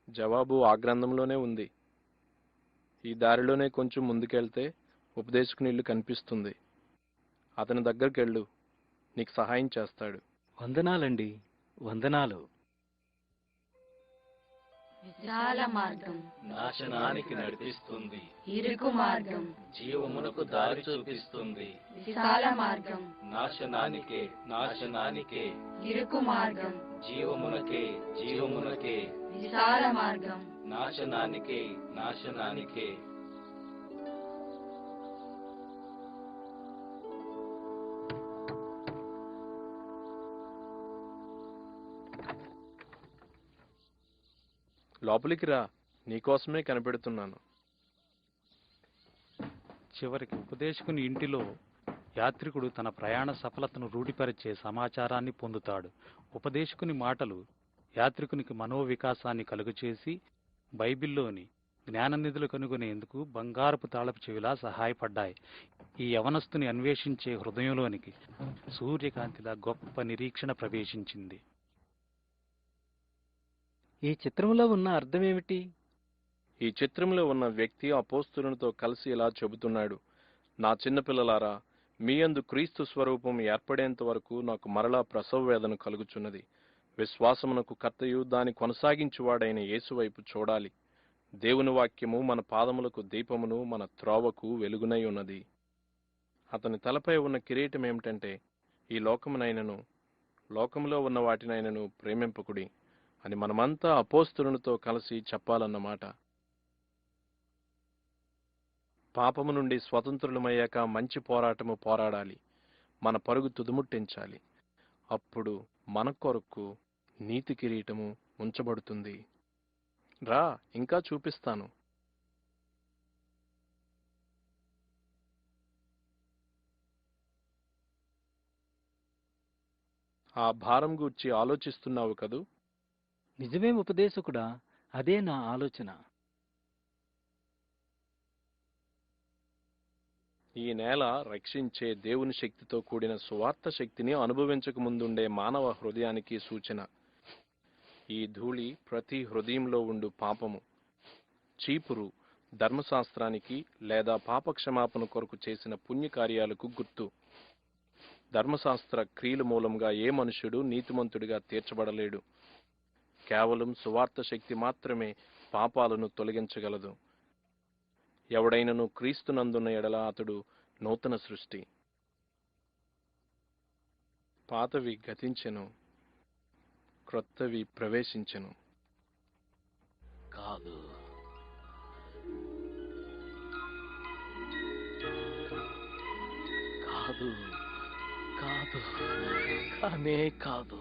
Speaker 5: జవాబు ఆ గ్రంథంలోనే ఉంది. ఈ దారిలోనే కొంచెం ముందుకెళ్తే ఉపదేశకునిల్లు కనిపిస్తుంది. అతని దగ్గరికెళ్ళు, నీకు సహాయం చేస్తాడు.
Speaker 4: వందనాలండి, వందనాలు.
Speaker 3: విశాల మార్గం,
Speaker 2: నాశనానికి నడిపిస్తుంది.
Speaker 3: ఇరుకు మార్గం,
Speaker 2: జీవమునకు దారి చూపిస్తుంది.
Speaker 3: విశాల మార్గం,
Speaker 2: నాశనానికే, నాశనానికే.
Speaker 3: ఇరుకు మార్గం,
Speaker 2: జీవమునకే, జీవమునకే.
Speaker 3: విశాల మార్గం.
Speaker 2: నాశనానికే, నాశనానికే.
Speaker 5: లోపలికి రా, నీకోసమే కనిపెడుతున్నాను.
Speaker 1: చివరికి ఉపదేశకుని ఇంటిలో యాత్రికుడు తన ప్రయాణ సఫలతను రూఢిపరిచే సమాచారాన్ని పొందుతాడు. ఉపదేశకుని మాటలు యాత్రికునికి మనోవికాసాన్ని కలుగచేసి బైబిల్లోని జ్ఞాననిధులు కనుగొనేందుకు బంగారపు తాళపు చెవిలా సహాయపడ్డాయి. ఈ యవనస్తుని అన్వేషించే హృదయంలోనికి సూర్యకాంతిలా గొప్ప నిరీక్షణ ప్రవేశించింది.
Speaker 4: ఈ చిత్రంలో ఉన్న అర్థమేమిటి?
Speaker 5: ఈ చిత్రంలో ఉన్న వ్యక్తి అపోస్తులతో కలిసి ఇలా చెబుతున్నాడు: నా చిన్నపిల్లలారా, మీ యందు క్రీస్తు స్వరూపం ఏర్పడేంత వరకు నాకు మరలా ప్రసవ వేదన కలుగుచున్నది. విశ్వాసమునకు కర్తయు దాని కొనసాగించువాడైన యేసువైపు చూడాలి. దేవుని వాక్యము మన పాదములకు దీపమును, మన త్రోవకు వెలుగునై ఉన్నది. అతని తలపై ఉన్న కిరీటం ఏమిటంటే, ఈ లోకమునైనను లోకములో ఉన్న వాటినైనను ప్రేమింపకుడి అని మనమంతా అపోస్తులతో కలిసి చెప్పాలన్నమాట. పాపము నుండి స్వతంత్రులమయ్యాక మంచి పోరాటము పోరాడాలి. మన పరుగు తుదుముట్టించాలి. అప్పుడు మన కొరకు నీతి కిరీటము ఉంచబడుతుంది. రా, ఇంకా చూపిస్తాను. ఆ భారం గూర్చి ఆలోచిస్తున్నావు కదూ?
Speaker 4: నిజమే ఉపదేశకుడా, అదే నా ఆలోచన.
Speaker 5: ఈ నేల రక్షించే దేవుని శక్తితో కూడిన సువార్త శక్తిని అనుభవించక ముందుండే మానవ హృదయానికి సూచన. ఈ ధూళి ప్రతి హృదయంలో ఉండు పాపము, చీపురు ధర్మశాస్త్రానికి లేదా పాపక్షమాపణ కొరకు చేసిన పుణ్యకార్యాలకు గుర్తు. ధర్మశాస్త్ర క్రియల మూలంగా ఏ మనుష్యుడు నీతిమంతుడిగా తీర్చబడలేడు. కేవలం సువార్త శక్తి మాత్రమే పాపాలను తొలగించగలదు. ఎవడైనను క్రీస్తునందున్న ఎడల అతడు నూతన సృష్టి. పాతవి గతించెను, క్రొత్తవి ప్రవేశించెను.
Speaker 7: కాదు, కాదు, కాదు, కానే కాదు.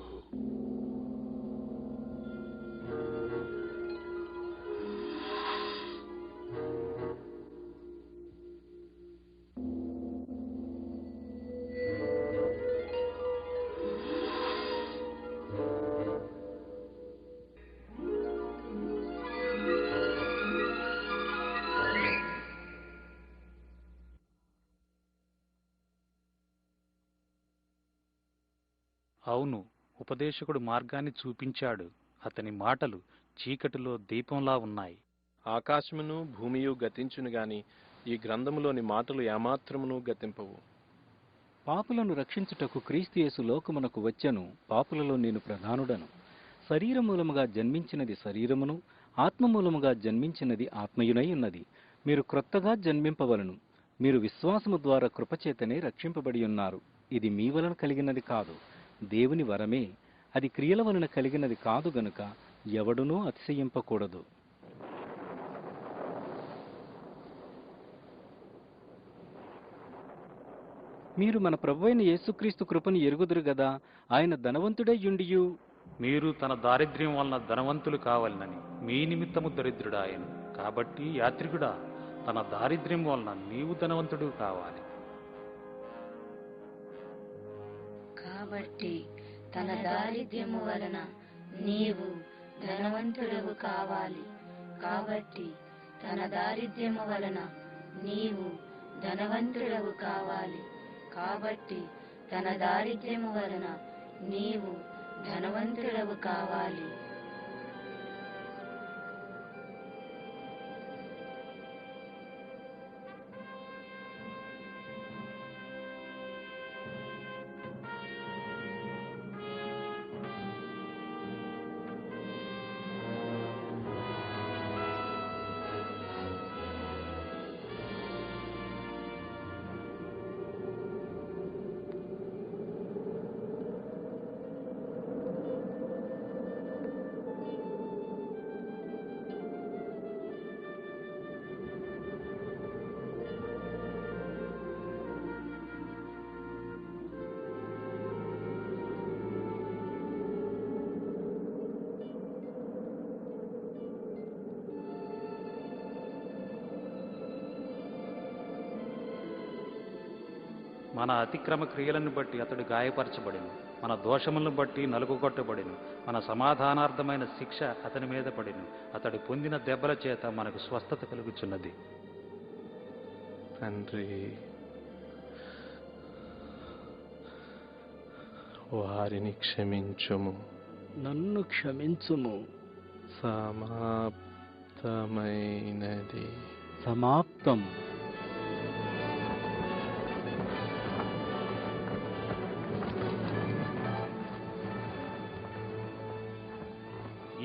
Speaker 1: అవును, ఉపదేశకుడు మార్గాన్ని చూపించాడు. అతని మాటలు చీకటిలో దీపంలా ఉన్నాయి.
Speaker 5: ఆకాశమును భూమియు గతించును గాని ఈ గ్రంథములోని మాటలు ఏమాత్రమును గతింపవు.
Speaker 4: పాపులను రక్షించుటకు క్రీస్తు యేసు లోకమునకు వచ్చెను. పాపులలో నేను ప్రధానుడను. శరీరమూలముగా జన్మించినది శరీరమును, ఆత్మమూలముగా జన్మించినది ఆత్మయునై ఉన్నది. మీరు క్రొత్తగా జన్మింపవలను. మీరు విశ్వాసము ద్వారా కృపచేతనే రక్షింపబడి ఉన్నారు. ఇది మీ వలన కలిగినది కాదు, దేవుని వరమే. అది క్రియల వలన కలిగినది కాదు గనుక ఎవడునూ అతిశయింపకూడదు. మీరు మన ప్రభువైన యేసుక్రీస్తు కృపను ఎరుగుదురు గదా. ఆయన ధనవంతుడై యుండియు
Speaker 1: మీరు తన దారిద్ర్యం వలన ధనవంతులు కావాలని మీ నిమిత్తము దరిద్రుడాయను. కాబట్టి యాత్రికుడా, తన దారిద్ర్యం వలన నీవు ధనవంతుడు కావాలి.
Speaker 3: కాబట్టి తన దారిద్ర్యము వలన నీవు ధనవంతుడవు కావాలి. కాబట్టి తన దారిద్ర్యము వలన నీవు ధనవంతుడవు కావాలి. కాబట్టి తన దారిద్ర్యము వలన నీవు ధనవంతుడవు కావాలి.
Speaker 1: మన అతిక్రమ క్రియలను బట్టి అతడు గాయపరచబడిను, మన దోషములను బట్టి నలుగుగొట్టబడిను. మన సమాధానార్థమైన శిక్ష అతని మీద పడిను. అతడు పొందిన దెబ్బల చేత మనకు స్వస్థత కలుగుచున్నది.
Speaker 5: తండ్రి, వారిని క్షమించుము.
Speaker 4: నన్ను క్షమించుము.
Speaker 5: సమాప్తమైనది.
Speaker 4: సమాప్తం.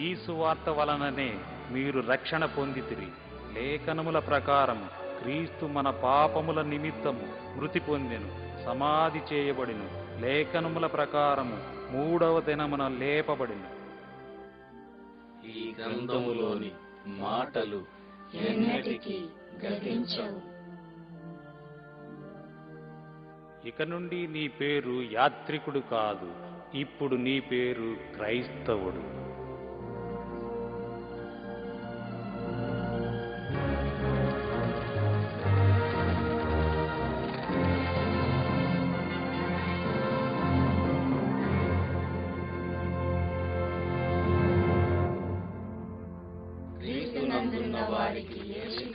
Speaker 1: ఈ సువార్త వలననే మీరు రక్షణ పొందితిరి. లేఖనముల ప్రకారము క్రీస్తు మన పాపముల నిమిత్తము మృతి పొందెను, సమాధి చేయబడిను. లేఖనముల ప్రకారము 3వ దినమున లేపబడిను.
Speaker 2: ఈ గ్రంథములోని మాటలు
Speaker 3: ఎన్నటికీ గతించవు.
Speaker 1: ఇక నుండి నీ పేరు యాత్రికుడు కాదు, ఇప్పుడు నీ పేరు క్రైస్తవుడు.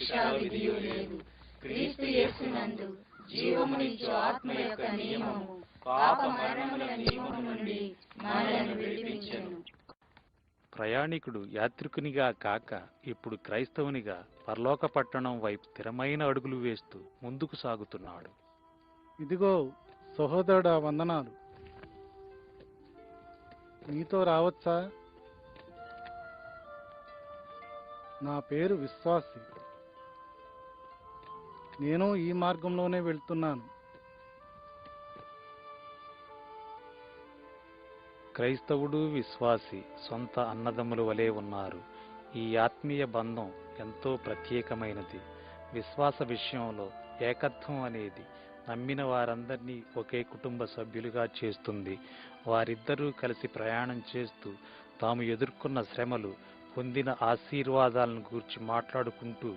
Speaker 3: శిక్షా విధియు లేదు. క్రీస్తు యేసునందు జీవమునిచ్చు ఆత్మ యొక్క నియమము పాప మరణముల నియమము నుండి మనలను విడిపించెను.
Speaker 1: ప్రయాణికుడు యాత్రికునిగా కాక ఇప్పుడు క్రైస్తవునిగా పరలోక పట్టణం వైపు స్థిరమైన అడుగులు వేస్తూ ముందుకు సాగుతున్నాడు.
Speaker 8: ఇదిగో సహోదరుడా, వందనాలు. నీతో రావచ్చా? నా పేరు విశ్వాసి. నేను ఈ మార్గంలోనే వెళ్తున్నాను.
Speaker 1: క్రైస్తవుడు విశ్వాసి సొంత అన్నదమ్ముల వలె ఉన్నారు. ఈ ఆత్మీయ బంధం ఎంతో ప్రత్యేకమైనది. విశ్వాస విషయంలో ఏకత్వం అనేది నమ్మిన వారందరినీ ఒకే కుటుంబ సభ్యులుగా చేస్తుంది. వారిద్దరూ కలిసి ప్రయాణం చేస్తూ తాము ఎదుర్కొన్న శ్రమలు, పొందిన ఆశీర్వాదాలను గూర్చి మాట్లాడుకుంటూ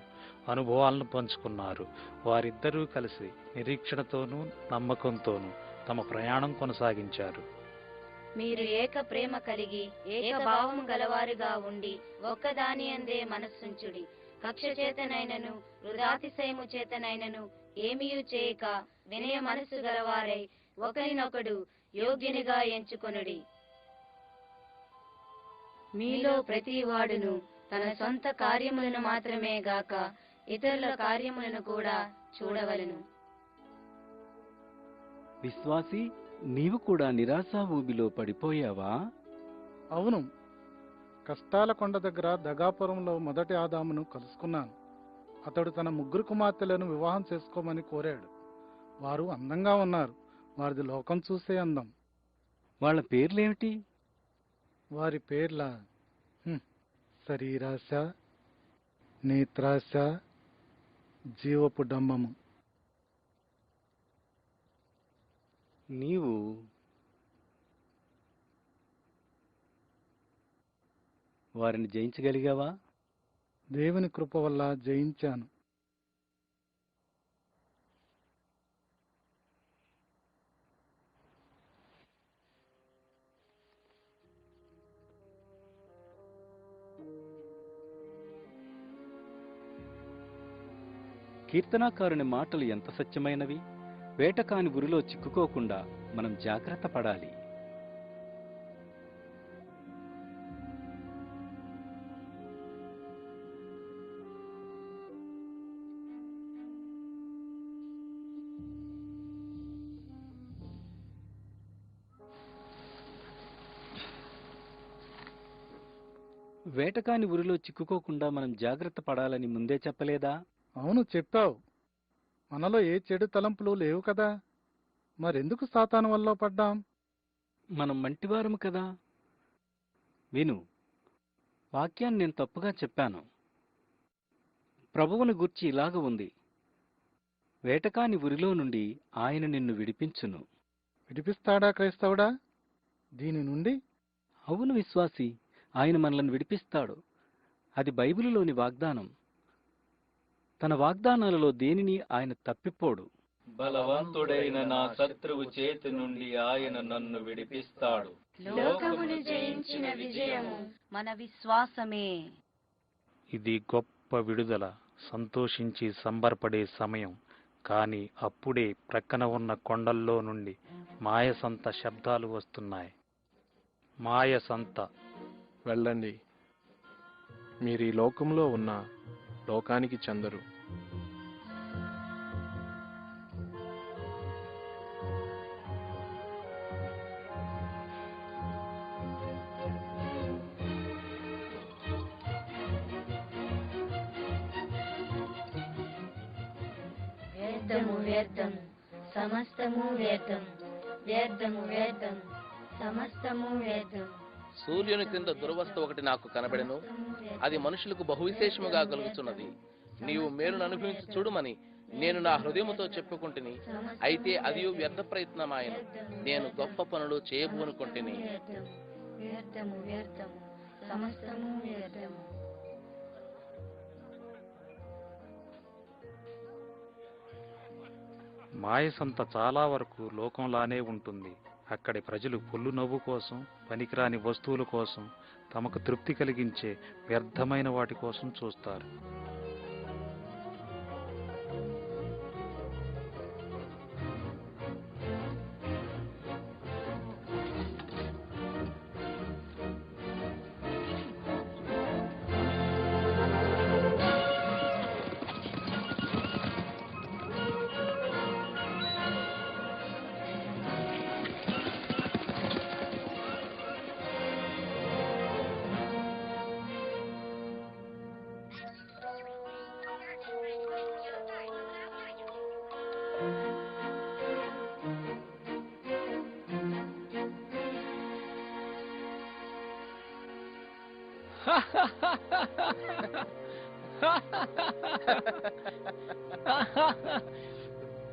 Speaker 1: అనుభవాలను పంచుకున్నారు. వారిద్దరూ కలిసి నిరీక్షణతోనూ నమ్మకంతోనూ తమ ప్రయాణం కొనసాగించారు.
Speaker 3: మీరు ఏక ప్రేమ కలిగి ఏక భావము గలవారుగా ఉండి ఒక్కదాని అందే మనస్సుంచుడి. కక్ష చేతనైనను వృధాతిశయము చేతనైనను ఏమీయు చేయక వినయ మనస్సు గలవారై ఒకరినొకడు యోగ్యునిగా ఎంచుకొనుడి. మీలో ప్రతి వాడును తన సొంత కార్యములను మాత్రమే గాక ఇతరుల కార్యములను కూడా చూడవలెను.
Speaker 4: విశ్వాసి, నీవు కూడా నిరాశా ఊబిలో పడిపోయావా?
Speaker 8: అవును, కష్టాల కొండ దగ్గర దగాపురంలో మొదటి ఆదామును కలుసుకున్నాను. అతడు తన 3 కుమార్తెలను వివాహం చేసుకోమని కోరాడు. వారు అందంగా ఉన్నారు. వారిది లోకం చూసే అందం.
Speaker 4: వాళ్ళ పేర్లేమిటి?
Speaker 8: వారి పేర్ల శరీరాశ, నేత్రాశ, జీవపు డంబము.
Speaker 4: నీవు వారిని జయించగలిగావా?
Speaker 8: దేవుని కృప వల్ల జయించాను.
Speaker 4: కీర్తనాకారుని మాటలు ఎంత సత్యమైనవి! వేటకాని ఉరిలో చిక్కుకోకుండా మనం జాగ్రత్త పడాలి. వేటకాని ఉరిలో చిక్కుకోకుండా మనం జాగ్రత్త పడాలని ముందే చెప్పలేదా?
Speaker 8: అవును, చెప్పావు. మనలో ఏ చెడు తలంపులు లేవు కదా. మరెందుకు సాతాను వల్ల పడ్డాం?
Speaker 4: మనం మంటివారము కదా. విను, వాక్యాన్ని నేను తప్పుగా చెప్పాను. ప్రభువును గూర్చి ఇలాగ ఉంది: వేటకాని ఉరిలో నుండి ఆయన నిన్ను విడిపించును.
Speaker 8: విడిపిస్తాడా క్రైస్తవుడా దీని నుండి?
Speaker 4: అవును విశ్వాసి, ఆయన మనల్ని విడిపిస్తాడు. అది బైబిలులోని వాగ్దానం. తన వాగ్దానాలలో దేనిని ఆయన తప్పిపోడు.
Speaker 2: బలవంతుడైన నా శత్రువు చేతి నుండి ఆయన నన్ను విడిపిస్తాడు.
Speaker 3: లోకమును జయించిన విజయము మన విశ్వాసమే.
Speaker 1: ఇది గొప్ప విడుదల, సంతోషించి సంబరపడే సమయం. కానీ అప్పుడే ప్రక్కన ఉన్న కొండల్లో నుండి మాయసంత శబ్దాలు వస్తున్నాయి. మాయసంత.
Speaker 5: వెళ్ళండి, మీరు ఈ లోకంలో ఉన్న లోకానికి చెందరు.
Speaker 3: వ్యర్థము వ్యర్థము సమస్తము వ్యర్థము, వ్యర్థము వ్యర్థము సమస్తము వ్యర్థము.
Speaker 7: సూర్యుని క్రింద దుర్వస్థ ఒకటి నాకు కనబడెను. అది మనుషులకు బహువిశేషముగా కలుగుతున్నది. నీవు మేలును అనుభవించి చూడుమని నేను నా హృదయముతో చెప్పుకుంటుని, అయితే అది వ్యర్థ ప్రయత్నమాయను. నేను గొప్ప పనులు చేయబోనుకుంటుని.
Speaker 3: వ్యర్థము వ్యర్థము సమస్తము వ్యర్థము.
Speaker 1: మాయసంత చాలా వరకు లోకంలానే ఉంటుంది. అక్కడి ప్రజలు పొల్లు నవ్వు కోసం, పనికిరాని వస్తువుల కోసం, తమకు తృప్తి కలిగించే వ్యర్థమైన వాటి కోసం చూస్తారు.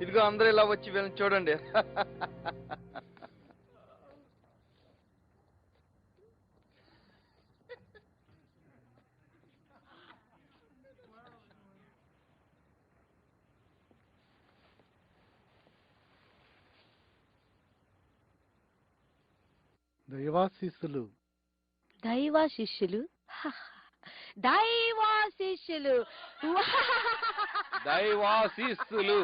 Speaker 9: ఇదిగో అందరూ ఇలా వచ్చి వీళ్ళని చూడండి.
Speaker 8: దైవాశీస్సులు.
Speaker 3: దైవాశిష్యులు దైవాశిష్యులు
Speaker 9: దైవాశీస్సులు.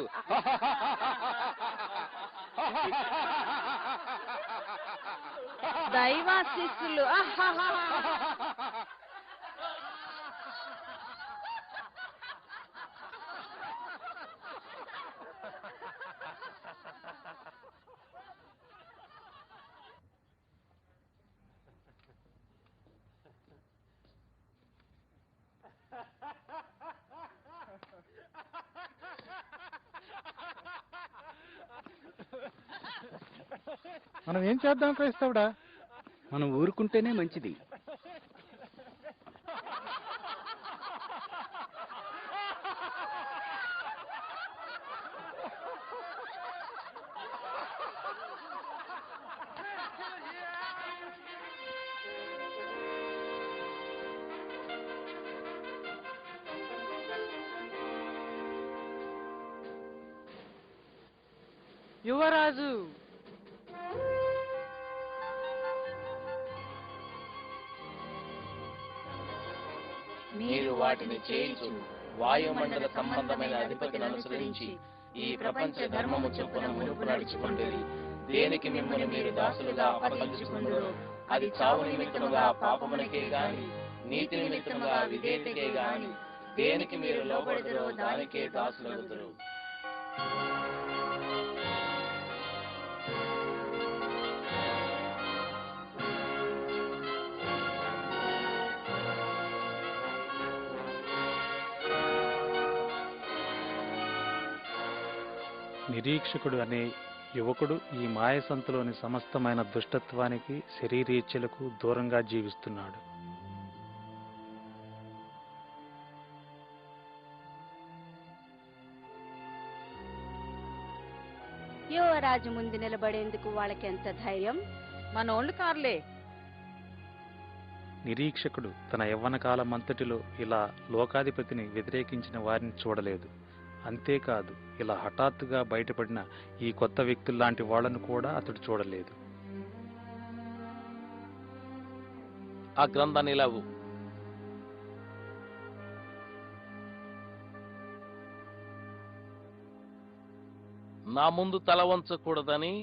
Speaker 3: దైవాశిష్యులు
Speaker 8: మనం ఏం చేద్దాం క్రైస్తవుడా?
Speaker 4: మనం ఊరుకుంటేనే మంచిది.
Speaker 6: యువరాజు,
Speaker 2: మీరు వాటిని చేయించు వాయుమండల సంబంధమైన అధిపతిని అనుసరించి ఈ ప్రపంచ ధర్మము చొప్పున మునుపు నడుచుకుంటేది. దేనికి మిమ్మల్ని మీరు దాసులుగా అప్పగించుకుందరో అది చావు నిమిత్తముగా పాపమునకే గాని నీతి నిమిత్తముగా విధేయతకే గాని దేనికి మీరు లోబడదరో దానికే దాసులగుదురు.
Speaker 1: నిరీక్షకుడు అనే యువకుడు ఈ మాయసంతలోని సమస్తమైన దుష్టత్వానికి శరీరేచ్ఛలకు దూరంగా జీవిస్తున్నాడు.
Speaker 3: యువరాజు ముందు నిలబడేందుకు వాళ్ళకెంత ధైర్యం! మనోళ్ళు కార్లే.
Speaker 1: నిరీక్షకుడు తన యవ్వన కాలమంతటిలో ఇలా లోకాధిపతిని వ్యతిరేకించిన వారిని చూడలేదు. అంతేకాదు, ఇలా హఠాత్తుగా బయటపడిన ఈ కొత్త వ్యక్తుల్లాంటి వాళ్లను కూడా అతడు చూడలేదు.
Speaker 7: ఆ గ్రంథాన్ని ఇలాగు. నా ముందు తల వంచకూడదని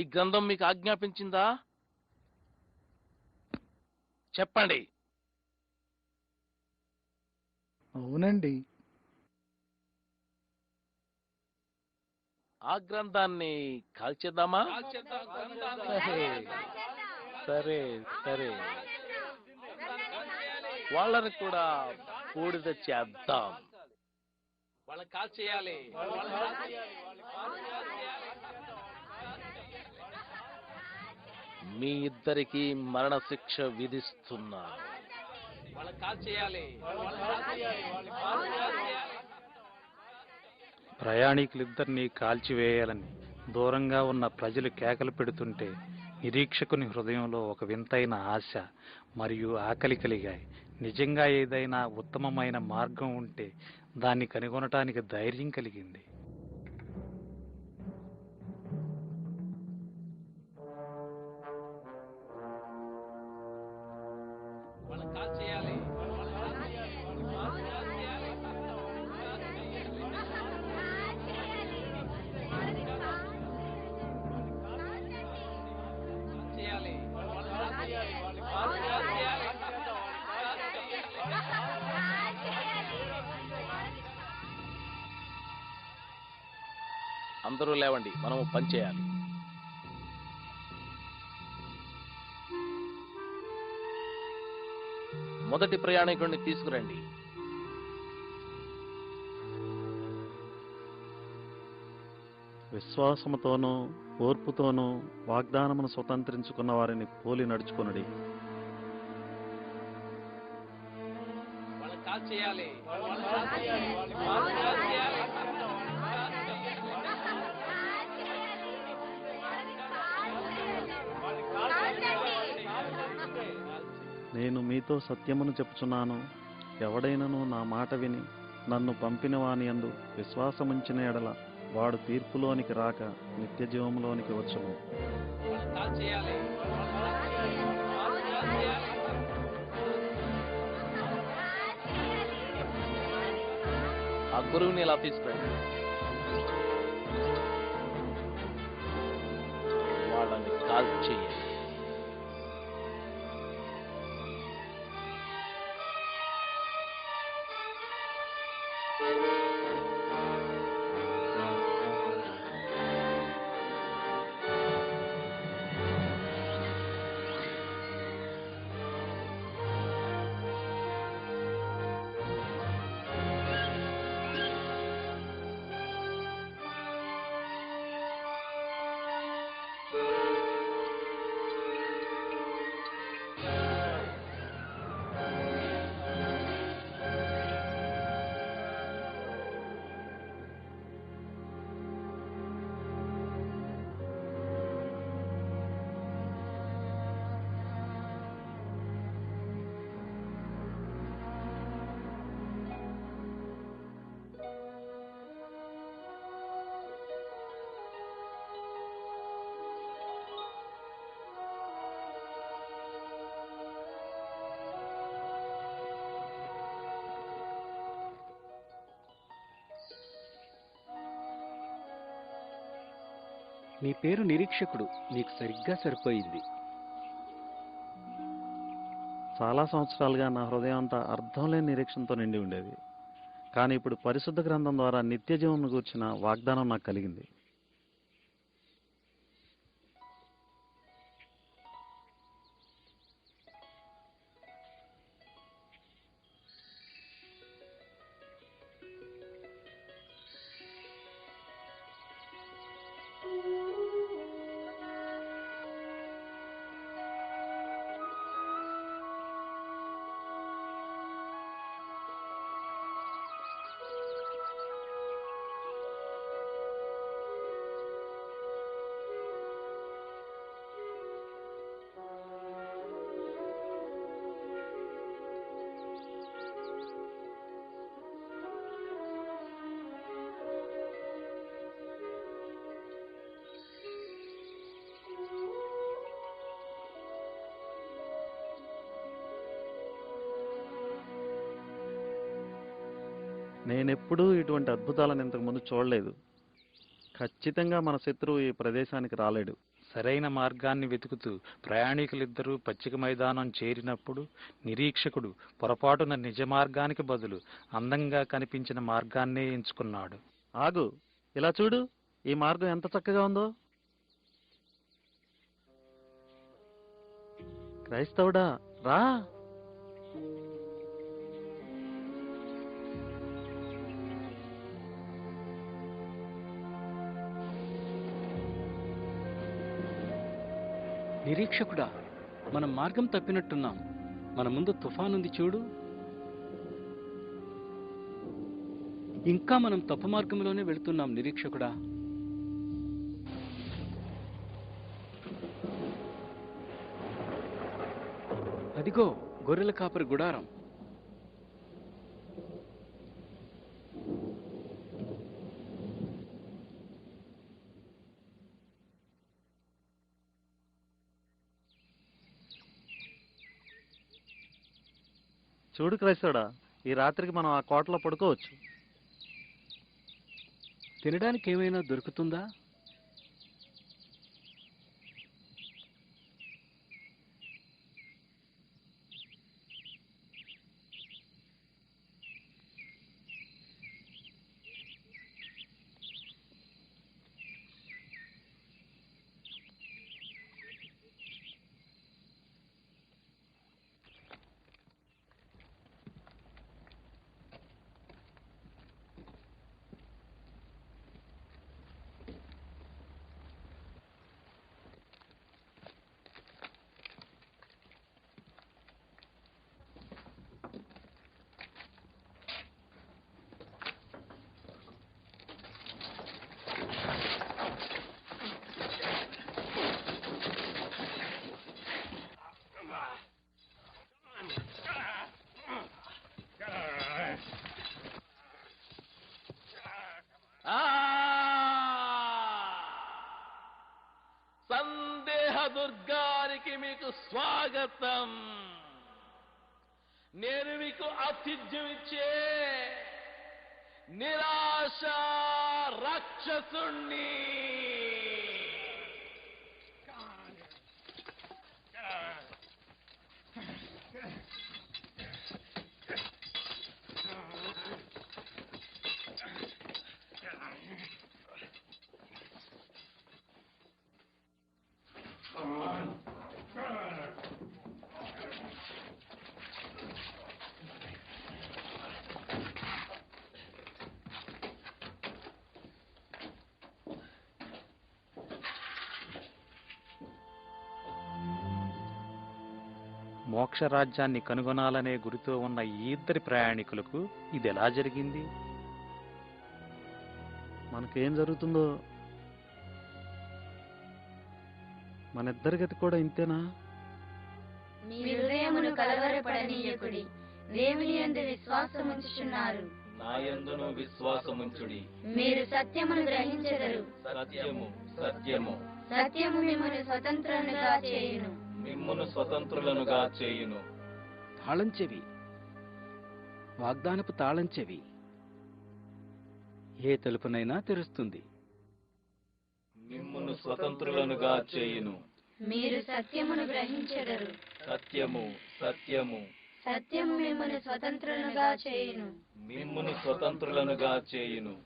Speaker 7: ఈ గ్రంథం మీకు ఆజ్ఞాపించిందా? చెప్పండి.
Speaker 8: అవునండి.
Speaker 7: ఆ గ్రంథాన్ని కాల్చేద్దామా? సరే సరే సరే, వాళ్ళని కూడా బూడిద చేద్దాం. వాళ్ళని కాల్చేయాలి. మీ ఇద్దరికి మరణశిక్ష విధిస్తున్నా. వాళ్ళని కాల్చేయాలి.
Speaker 1: ప్రయాణికులిద్దరినీ కాల్చివేయాలని దూరంగా ఉన్న ప్రజలు కేకలు పెడుతుంటే నిరీక్షకుని హృదయంలో ఒక వింతైన ఆశ మరియు ఆకలి కలిగాయి. నిజంగా ఏదైనా ఉత్తమమైన మార్గం ఉంటే దాన్ని కనుగొనటానికి ధైర్యం కలిగింది.
Speaker 7: అందరూ లేవండి, మనము పని చేయాలి. మొదటి ప్రయాణికుడిని తీసుకురండి.
Speaker 10: విశ్వాసముతోనూ ఓర్పుతోనూ వాగ్దానమును స్వతంత్రించుకున్న వారిని పోలి నడుచుకొనుడి.
Speaker 7: చేయాలి.
Speaker 10: నేను మీతో సత్యమును చెప్పుచున్నాను, ఎవడైనను నా మాట విని నన్ను పంపిన వాని యందు విశ్వాసముంచిన ఎడల వాడు తీర్పులోనికి రాక నిత్య జీవములోనికి వచ్చును.
Speaker 7: ఆ గురువుని ఇలా తీసుకురండి. వాళ్ళని కాల్ చేయాలి.
Speaker 4: నీ పేరు నిరీక్షకుడు, నీకు సరిగ్గా సరిపోయింది.
Speaker 10: చాలా సంవత్సరాలుగా నా హృదయం అంతా అర్థం లేని నిరీక్షణతో నిండి ఉండేది. కానీ ఇప్పుడు పరిశుద్ధ గ్రంథం ద్వారా నిత్య జీవమును గూర్చిన వాగ్దానం నాకు కలిగింది. నేనెప్పుడూ ఇటువంటి అద్భుతాలను ఇంతకుముందు చూడలేదు. ఖచ్చితంగా మన శత్రువు ఈ ప్రదేశానికి రాలేడు.
Speaker 1: సరైన మార్గాన్ని వెతుకుతూ ప్రయాణికులిద్దరూ పచ్చిక మైదానం చేరినప్పుడు నిరీక్షకుడు పొరపాటున నిజ మార్గానికి బదులు అందంగా కనిపించిన మార్గాన్నే ఎంచుకున్నాడు.
Speaker 10: ఆగు, ఇలా చూడు, ఈ మార్గం ఎంత చక్కగా ఉందో. క్రైస్తవుడా, రా.
Speaker 4: నిరీక్షకుడా, మనం మార్గం తప్పినట్టున్నాం. మన ముందు తుఫానుంది చూడు. ఇంకా మనం తప్పు మార్గంలోనే వెళుతున్నాం నిరీక్షకుడా. అదిగో గొర్రెల కాపరి గుడారం.
Speaker 10: చూడు క్రైస్తవుడా, ఈ రాత్రికి మనం ఆ కోటలో పడుకోవచ్చు.
Speaker 4: తినడానికి ఏమైనా దొరుకుతుందా?
Speaker 7: దుర్గానికి మీకు స్వాగతం. నేను మీకు ఆతిథ్యం ఇచ్చే నిరాశ రాక్షసుణ్ణి.
Speaker 1: మోక్షరాజ్యాన్ని కనుగొనాలనే గురితో ఉన్న ఈ ఇద్దరి ప్రయాణికులకు ఇది ఎలా జరిగింది?
Speaker 10: మనకేం జరుగుతుందో మన ఇద్దరి గతి కూడా ఇంతేనా?
Speaker 3: మీ హృదయమును కలవరపడనీయకుడి, దేవుని యందు విశ్వాసముంచుచున్నారు,
Speaker 2: నాయందును విశ్వాసముంచుడి.
Speaker 3: మీరు సత్యమును గ్రహించెదరు,
Speaker 2: సత్యము సత్యము
Speaker 3: సత్యము మిమ్మల్ని స్వతంత్రులుగా చేయును.
Speaker 2: మిమ్మును స్వతంత్రులనుగా చేయును.
Speaker 4: తాళం చెవి, వాగ్దానపు తాళం చెవి ఏ తలుపునైనా తెరుస్తుంది.
Speaker 2: మిమ్మును స్వతంత్రులనుగా చేయును.
Speaker 3: మీరు సత్యమును గ్రహించెదరు,
Speaker 2: సత్యము సత్యము
Speaker 3: సత్యము మిమ్మల్ని స్వతంత్రులుగా చేయును.
Speaker 2: మిమ్మును స్వతంత్రులనుగా చేయును.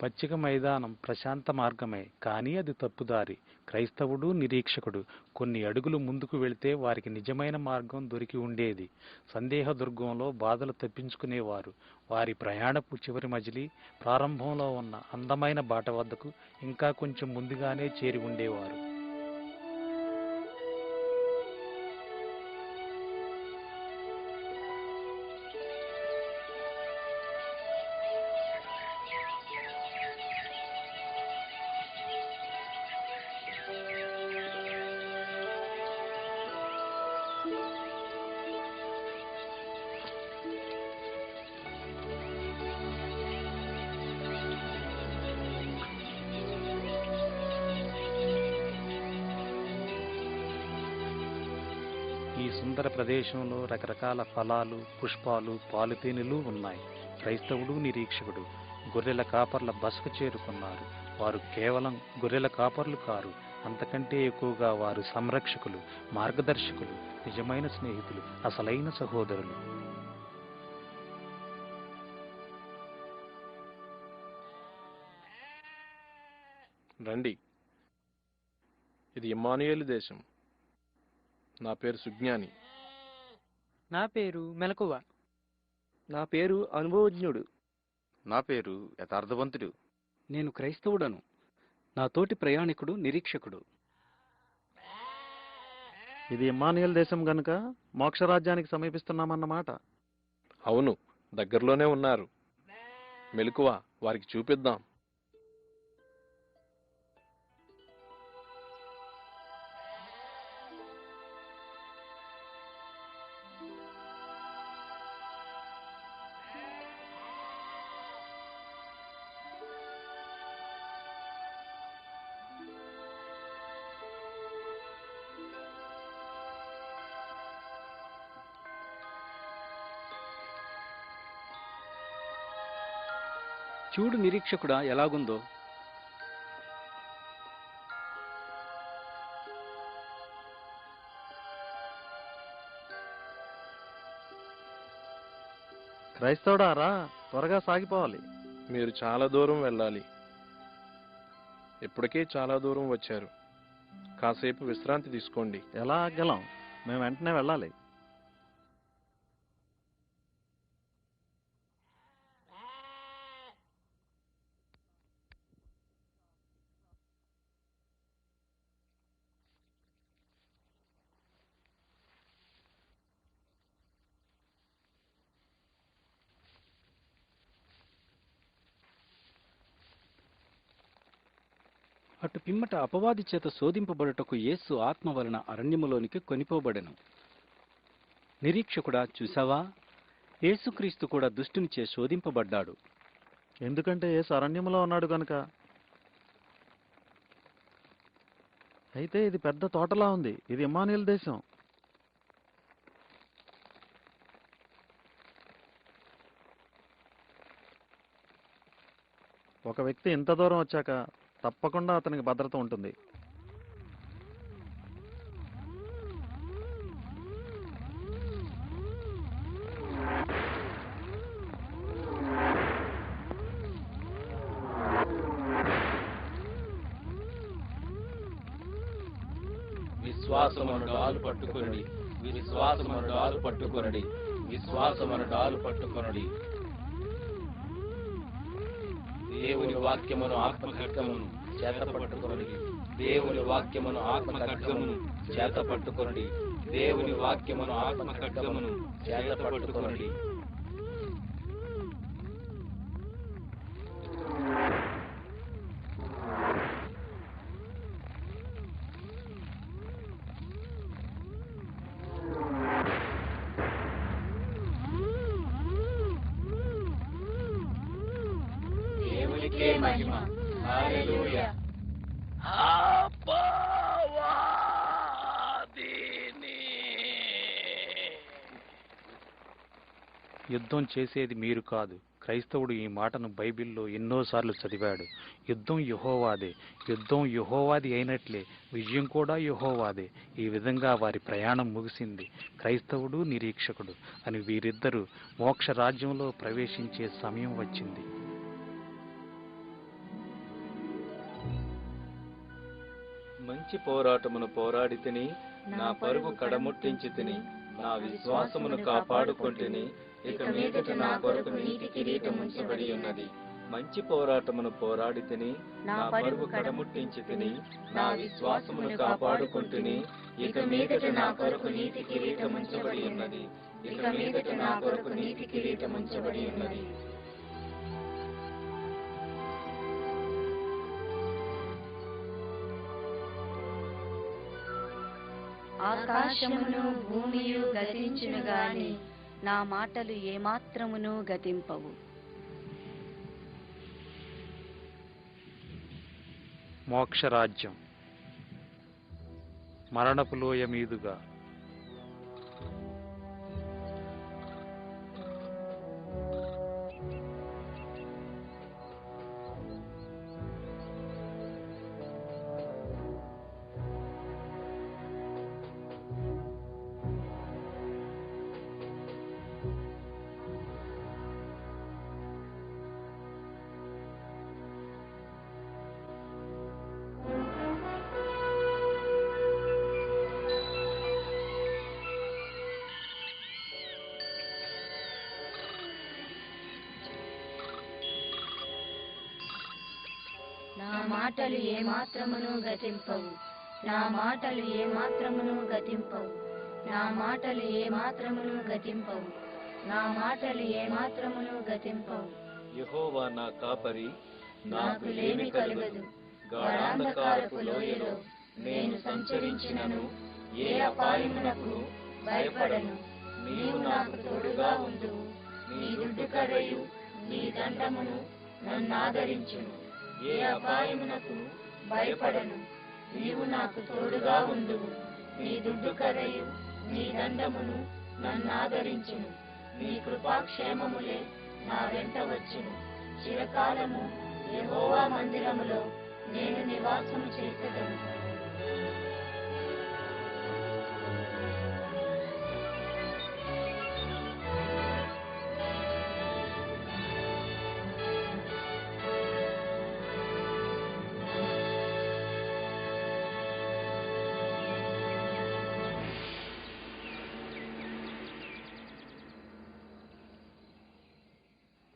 Speaker 1: పచ్చిక మైదానం ప్రశాంత మార్గమే, కానీ అది తప్పుదారి. క్రైస్తవుడు నిరీక్షకుడు కొన్ని అడుగులు ముందుకు వెళితే వారికి నిజమైన మార్గం దొరికి ఉండేది. సందేహ దుర్గంలో బాధలు తప్పించుకునేవారు వారి ప్రయాణపు చివరి మజిలీ ప్రారంభంలో ఉన్న అందమైన బాట వద్దకు ఇంకా కొంచెం ముందుగానే చేరి ఉండేవారు. ఈ సుందర ప్రదేశంలో రకరకాల ఫలాలు, పుష్పాలు, పాలుతేనెలు ఉన్నాయి. క్రైస్తవుడు నిరీక్షకుడు గొర్రెల కాపర్ల బసకు చేరుకున్నారు. వారు కేవలం గొర్రెల కాపర్లు కారు, అంతకంటే ఎక్కువగా వారు సంరక్షకులు, మార్గదర్శకులు, నిజమైన స్నేహితులు, అసలైన సహోదరులు.
Speaker 5: రండి, ఇది ఇమ్మానుయేలు దేశం. నా పేరు సుజ్ఞాని.
Speaker 6: నా పేరు మెలకువ.
Speaker 9: నా పేరు అనుభవజ్ఞుడు.
Speaker 11: నా పేరు యథార్థవంతుడు.
Speaker 4: నేను క్రైస్తవుడను. నా తోటి ప్రయాణికుడు నిరీక్షకుడు.
Speaker 10: ఇది ఇమ్మానుయేలు దేశం గనుక మోక్షరాజ్యానికి సమీపిస్తున్నామన్నమాట.
Speaker 5: అవును, దగ్గరలోనే ఉన్నారు. మెలకువ, వారికి చూపిద్దాం.
Speaker 4: చూడు నిరీక్షకుడా ఎలాగుందో.
Speaker 10: క్రైస్తవుడా రా, త్వరగా సాగిపోవాలి.
Speaker 5: మీరు చాలా దూరం వెళ్ళాలి. ఇప్పటికే చాలా దూరం వచ్చారు. కాసేపు విశ్రాంతి తీసుకోండి.
Speaker 10: ఎలా ఆగలం? మేము వెంటనే వెళ్ళాలి.
Speaker 4: అటు పిమ్మట అపవాది చేత శోధింపబడుటకు యేసు ఆత్మ వలన అరణ్యములోనికి కొనిపోబడెను. నిరీక్షకుడా చూసావా, యేసుక్రీస్తు కూడా దుష్టునిచే శోధింపబడ్డాడు.
Speaker 10: ఎందుకంటే యేసు అరణ్యములో ఉన్నాడు గనుక. అయితే ఇది పెద్ద తోటలా ఉంది. ఇది ఇమ్మానుయేలు దేశం. ఒక వ్యక్తి ఇంత దూరం వచ్చాక తప్పకుండా అతనికి భద్రత ఉంటుంది.
Speaker 2: విశ్వాసమును డాలు పట్టుకొనుడి, విశ్వాసమును డాలు పట్టుకొనుడి, విశ్వాసమును డాలు పట్టుకొనుడి. దేవుని వాక్యమును ఆత్మ ఖడ్గమును చేత పట్టుకొనుడి, దేవుని వాక్యమును ఆత్మ ఖడ్గమును చేత పట్టుకొనుడి, దేవుని వాక్యమును ఆత్మ ఖడ్గమును చేత పట్టుకొనుడి.
Speaker 3: దేవునికే మహిమ. హల్లెలూయా.
Speaker 1: యుద్ధం చేసేది మీరు కాదు. క్రైస్తవుడు ఈ మాటను బైబిల్లో ఎన్నోసార్లు చదివాడు. యుద్ధం యెహోవాదే. యుద్ధం యెహోవాది అయినట్లే విజయం కూడా యెహోవాదే. ఈ విధంగా వారి ప్రయాణం ముగిసింది. క్రైస్తవుడు, నిరీక్షకుడు అని వీరిద్దరూ మోక్ష రాజ్యంలో ప్రవేశించే సమయం వచ్చింది.
Speaker 4: మంచి పోరాటమును పోరాడి తిని, నా పరుగు కడముట్టించి తిని, నా విశ్వాసమును కాపాడుకొంటిని. ఇక మీదట నా కొరకు నీతి కిరీటం ఉంచబడి ఉన్నది. మంచి పోరాటమును పోరాడి తిని, నా పరుగు కడముట్టించి తిని, నా విశ్వాసమును కాపాడుకొంటిని. ఇక మీదట నా కొరకు నీతి కిరీటం ఉంచబడి ఉన్నది. ఇక మీదట నా కొరకు నీతి కిరీటం ఉంచబడి ఉన్నది.
Speaker 3: ఆకాశమును భూమియు గతించును గాని నా మాటలు ఏమాత్రమును గతింపవు.
Speaker 1: మోక్షరాజ్యం. మరణపు లోయ మీదుగా
Speaker 3: నా మాటలు ఏమాత్రమును గతింపవు. నా మాటలు ఏమాత్రమును గతింపవు. నా మాటలు ఏమాత్రమును గతింపవు. నా మాటలు ఏమాత్రమును గతింపవు.
Speaker 4: యెహోవా నా కాపరి,
Speaker 3: నాకు లేమి కలుగదు. గాఢాంధకారపు లోయలో నేను సంచరించినను ఏ అపాయమునకు భయపడను. నీవు నాకు తోడుగా ఉందువు. నీ దుడ్డు కర్రయు నీ దండమును నన్ను ఆదరించును. ఏ అపాయమునకు భయపడను. నీవు నాకు తోడుగా ఉందువు. నీ దుడ్డు కర్రయు నీ దండమును నన్ను ఆదరించును. నీ కృపాక్షేమములే నా వెంట వచ్చును. చిరకాలము యెహోవా మందిరములో నేను నివాసము చేసేదను.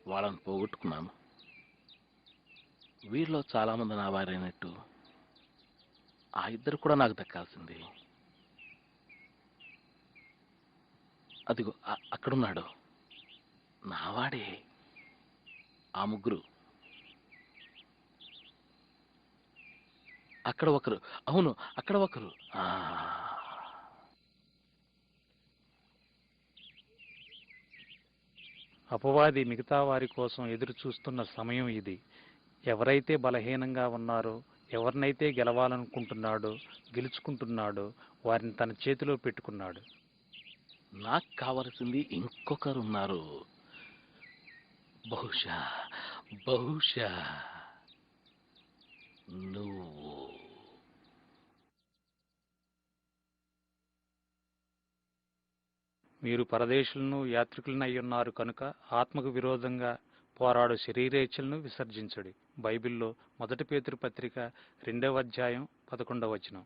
Speaker 7: వాళ్ళని పోగొట్టుకున్నాను. వీరిలో చాలా మంది నా వారైనట్టు ఆ ఇద్దరు కూడా నాకు దక్కాల్సింది. అదిగో అక్కడున్నాడు నావాడే. ఆ ముగ్గురు, అక్కడ ఒకరు, అవును అక్కడ ఒకరు.
Speaker 1: అపవాది మిగతా వారి కోసం ఎదురు చూస్తున్న సమయం ఇది. ఎవరైతే బలహీనంగా ఉన్నారో, ఎవరినైతే గెలవాలనుకుంటున్నాడో, గెలుచుకుంటున్నాడో వారిని తన చేతిలో పెట్టుకున్నాడు.
Speaker 7: నాకు కావలసింది ఇంకొకరున్నారు. బహుశా బహుశా నువ్వు.
Speaker 1: మీరు పరదేశులను యాత్రికులను అయ్యున్నారు కనుక ఆత్మకు విరోధంగా పోరాడు శరీరేచ్ఛలను విసర్జించుడి. బైబిల్లో 1 పేతురు పత్రిక 2వ అధ్యాయం 11వ వచనం.